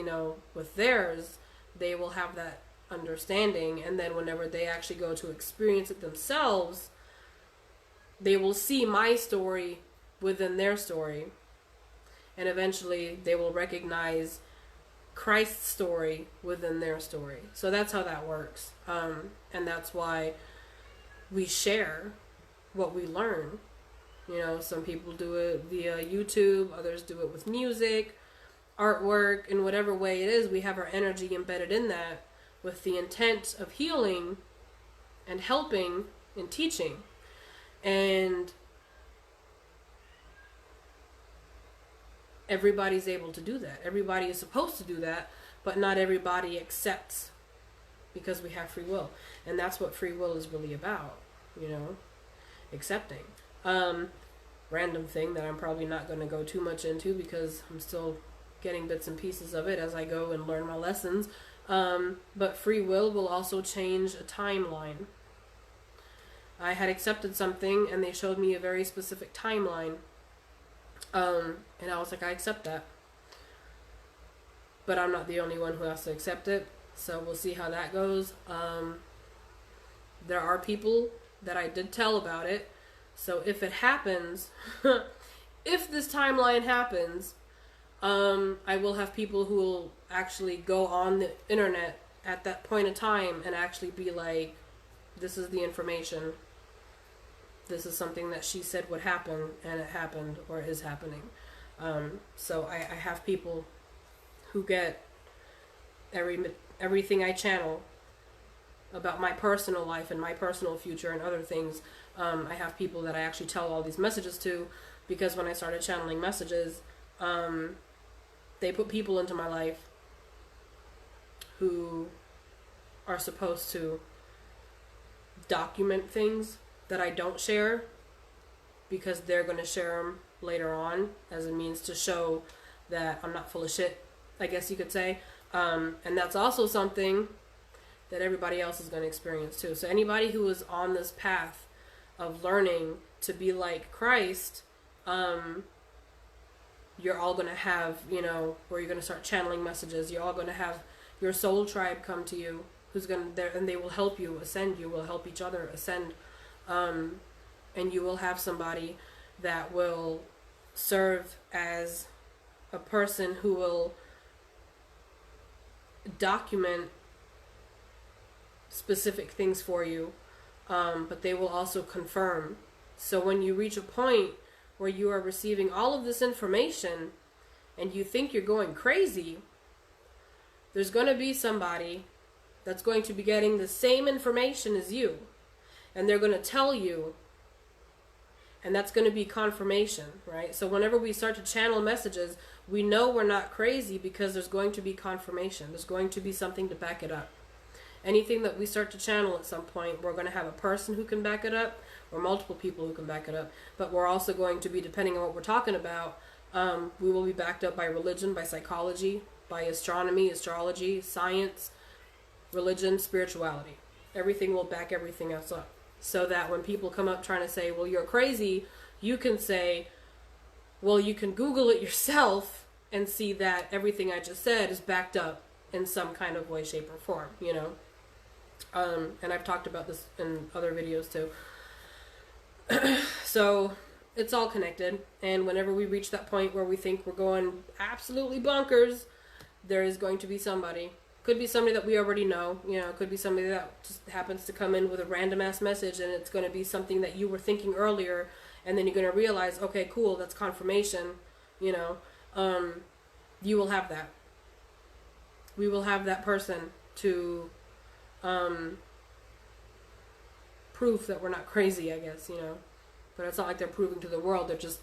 [SPEAKER 1] with theirs, they will have that understanding. And then whenever they actually go to experience it themselves, they will see my story within their story. And eventually they will recognize Christ's story within their story. So that's how that works. And that's why we share what we learn. Some people do it via YouTube, others do it with music, artwork, in whatever way it is. We have our energy embedded in that with the intent of healing and helping and teaching. And everybody's able to do that. Everybody is supposed to do that, but not everybody accepts, because we have free will. And that's what free will is really about, accepting. Random thing that I'm probably not going to go too much into, because I'm still getting bits and pieces of it as I go and learn my lessons. But free will also change a timeline. I had accepted something and they showed me a very specific timeline. And I was like, I accept that. But I'm not the only one who has to accept it. So we'll see how that goes. There are people that I did tell about it. So if it happens, if this timeline happens, I will have people who will actually go on the internet at that point in time and actually be like, this is the information. This is something that she said would happen, and it happened or is happening. So I have people who get everything I channel about my personal life and my personal future and other things. I have people that I actually tell all these messages to, because when I started channeling messages, they put people into my life who are supposed to document things that I don't share, because they're going to share them later on as a means to show that I'm not full of shit, I guess you could say. And that's also something that everybody else is going to experience too. So anybody who is on this path of learning to be like Christ, you're all going to have, where you're going to start channeling messages. You're all going to have your soul tribe come to you, who's going to, and they will help you ascend. You will help each other ascend. And you will have somebody that will serve as a person who will document specific things for you, but they will also confirm. So when you reach a point where you are receiving all of this information and you think you're going crazy, there's going to be somebody that's going to be getting the same information as you, and they're going to tell you, and that's going to be confirmation, right? So whenever we start to channel messages, we know we're not crazy, because there's going to be confirmation. There's going to be something to back it up. Anything that we start to channel at some point, we're going to have a person who can back it up, or multiple people who can back it up. But we're also going to be, depending on what we're talking about, we will be backed up by religion, by psychology, by astronomy, astrology, science, religion, spirituality. Everything will back everything else up. So that when people come up trying to say, well, you're crazy, you can say, well, you can Google it yourself and see that everything I just said is backed up in some kind of way, shape, or form, And I've talked about this in other videos too. So it's all connected, and whenever we reach that point where we think we're going absolutely bonkers, there is going to be somebody. Could be somebody that we already know, you know, could be somebody that just happens to come in with a random ass message, and it's going to be something that you were thinking earlier, and then you're going to realize, okay, cool, that's confirmation, you know. You will have that. We will have that person to proof that we're not crazy, I guess, you know. But it's not like they're proving to the world, they're just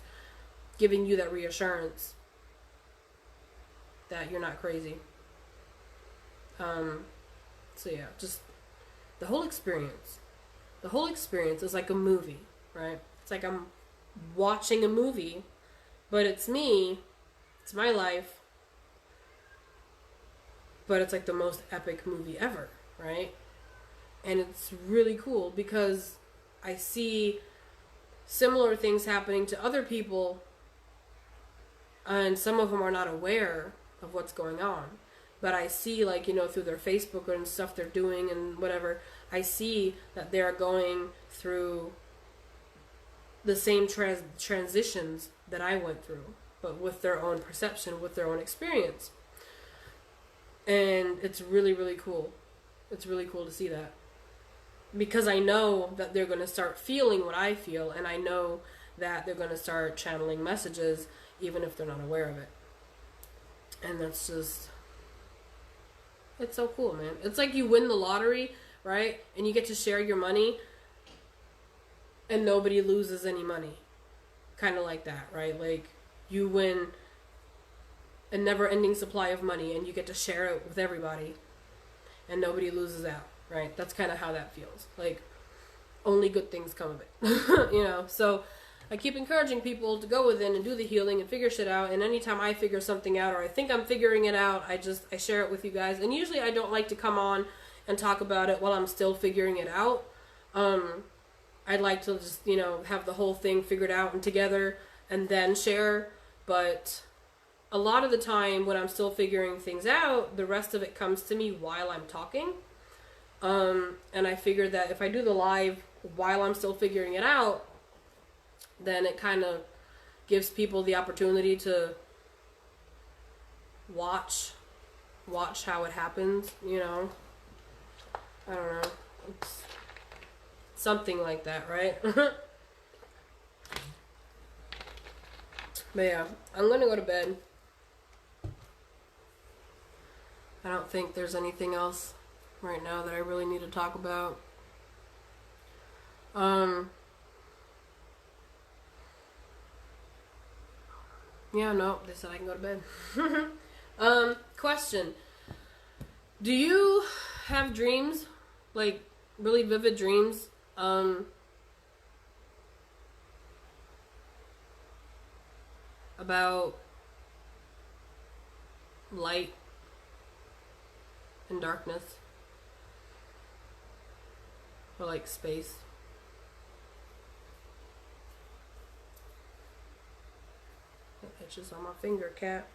[SPEAKER 1] giving you that reassurance that you're not crazy. So yeah, just the whole experience. The whole experience is like a movie, right? It's like I'm watching a movie, but it's me, it's my life, but it's like the most epic movie ever, right? And it's really cool because I see similar things happening to other people, and some of them are not aware of what's going on. But I see, like, you know, through their Facebook and stuff they're doing and whatever, I see that they're going through the same transitions that I went through, but with their own perception, with their own experience. And it's really, really cool. It's really cool to see that. Because I know that they're going to start feeling what I feel, and I know that they're going to start channeling messages, even if they're not aware of it. And that's just... it's so cool, man. It's like you win the lottery, right? And you get to share your money, and nobody loses any money. Kind of like that, right? Like, you win a never-ending supply of money, and you get to share it with everybody, and nobody loses out, right? That's kind of how that feels. Like, only good things come of it, you know? So I keep encouraging people to go within and do the healing and figure shit out. And anytime I figure something out, or I think I'm figuring it out, I share it with you guys. And usually I don't like to come on and talk about it while I'm still figuring it out. I'd like to just, you know, have the whole thing figured out and together and then share. But a lot of the time when I'm still figuring things out, the rest of it comes to me while I'm talking. And I figured that if I do the live while I'm still figuring it out, then it kind of gives people the opportunity to watch how it happens, you know. I don't know. It's something like that, right? But yeah, I'm gonna go to bed. I don't think there's anything else right now that I really need to talk about. Yeah, no, they said I can go to bed. Question. Do you have dreams? Like, really vivid dreams? About light and darkness? Or like space? Itches on my finger, cat.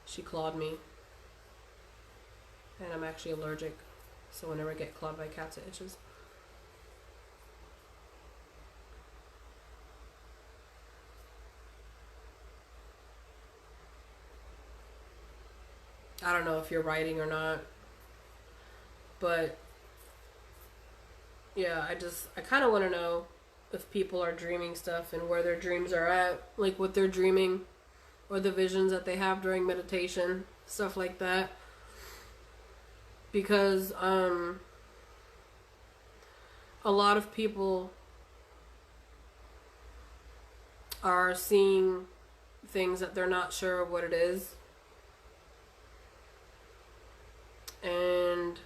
[SPEAKER 1] She clawed me. And I'm actually allergic. So whenever I get clawed by cats, it itches. I don't know if you're writing or not. But yeah, I kind of want to know if people are dreaming stuff and where their dreams are at, like what they're dreaming or the visions that they have during meditation, stuff like that. Because a lot of people are seeing things that they're not sure what it is. And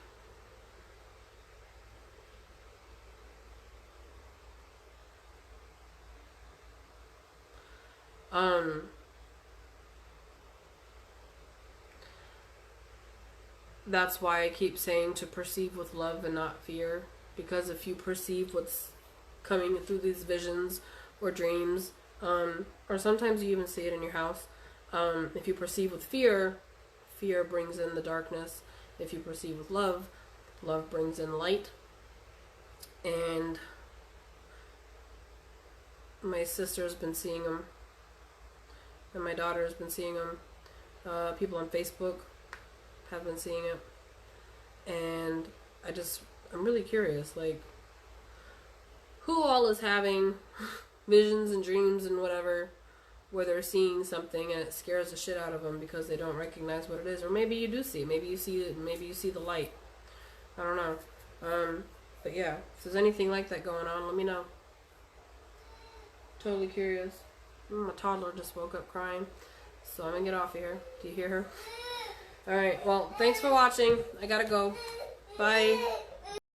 [SPEAKER 1] that's why I keep saying to perceive with love and not fear. Because if you perceive what's coming through these visions or dreams, or sometimes you even see it in your house, if you perceive with fear, fear brings in the darkness, if you proceed with love, love brings in light. And my sister's been seeing them, and my daughter's been seeing them. People on Facebook have been seeing it, and I'm really curious, like, who all is having visions and dreams and whatever, where they're seeing something and it scares the shit out of them because they don't recognize what it is. Or maybe you do see, maybe you see it, maybe you see the light. I don't know. But yeah, if there's anything like that going on, let me know. Totally curious. My toddler just woke up crying, so I'm gonna get off of here. Do you hear her? Alright, well, thanks for watching. I gotta go. Bye.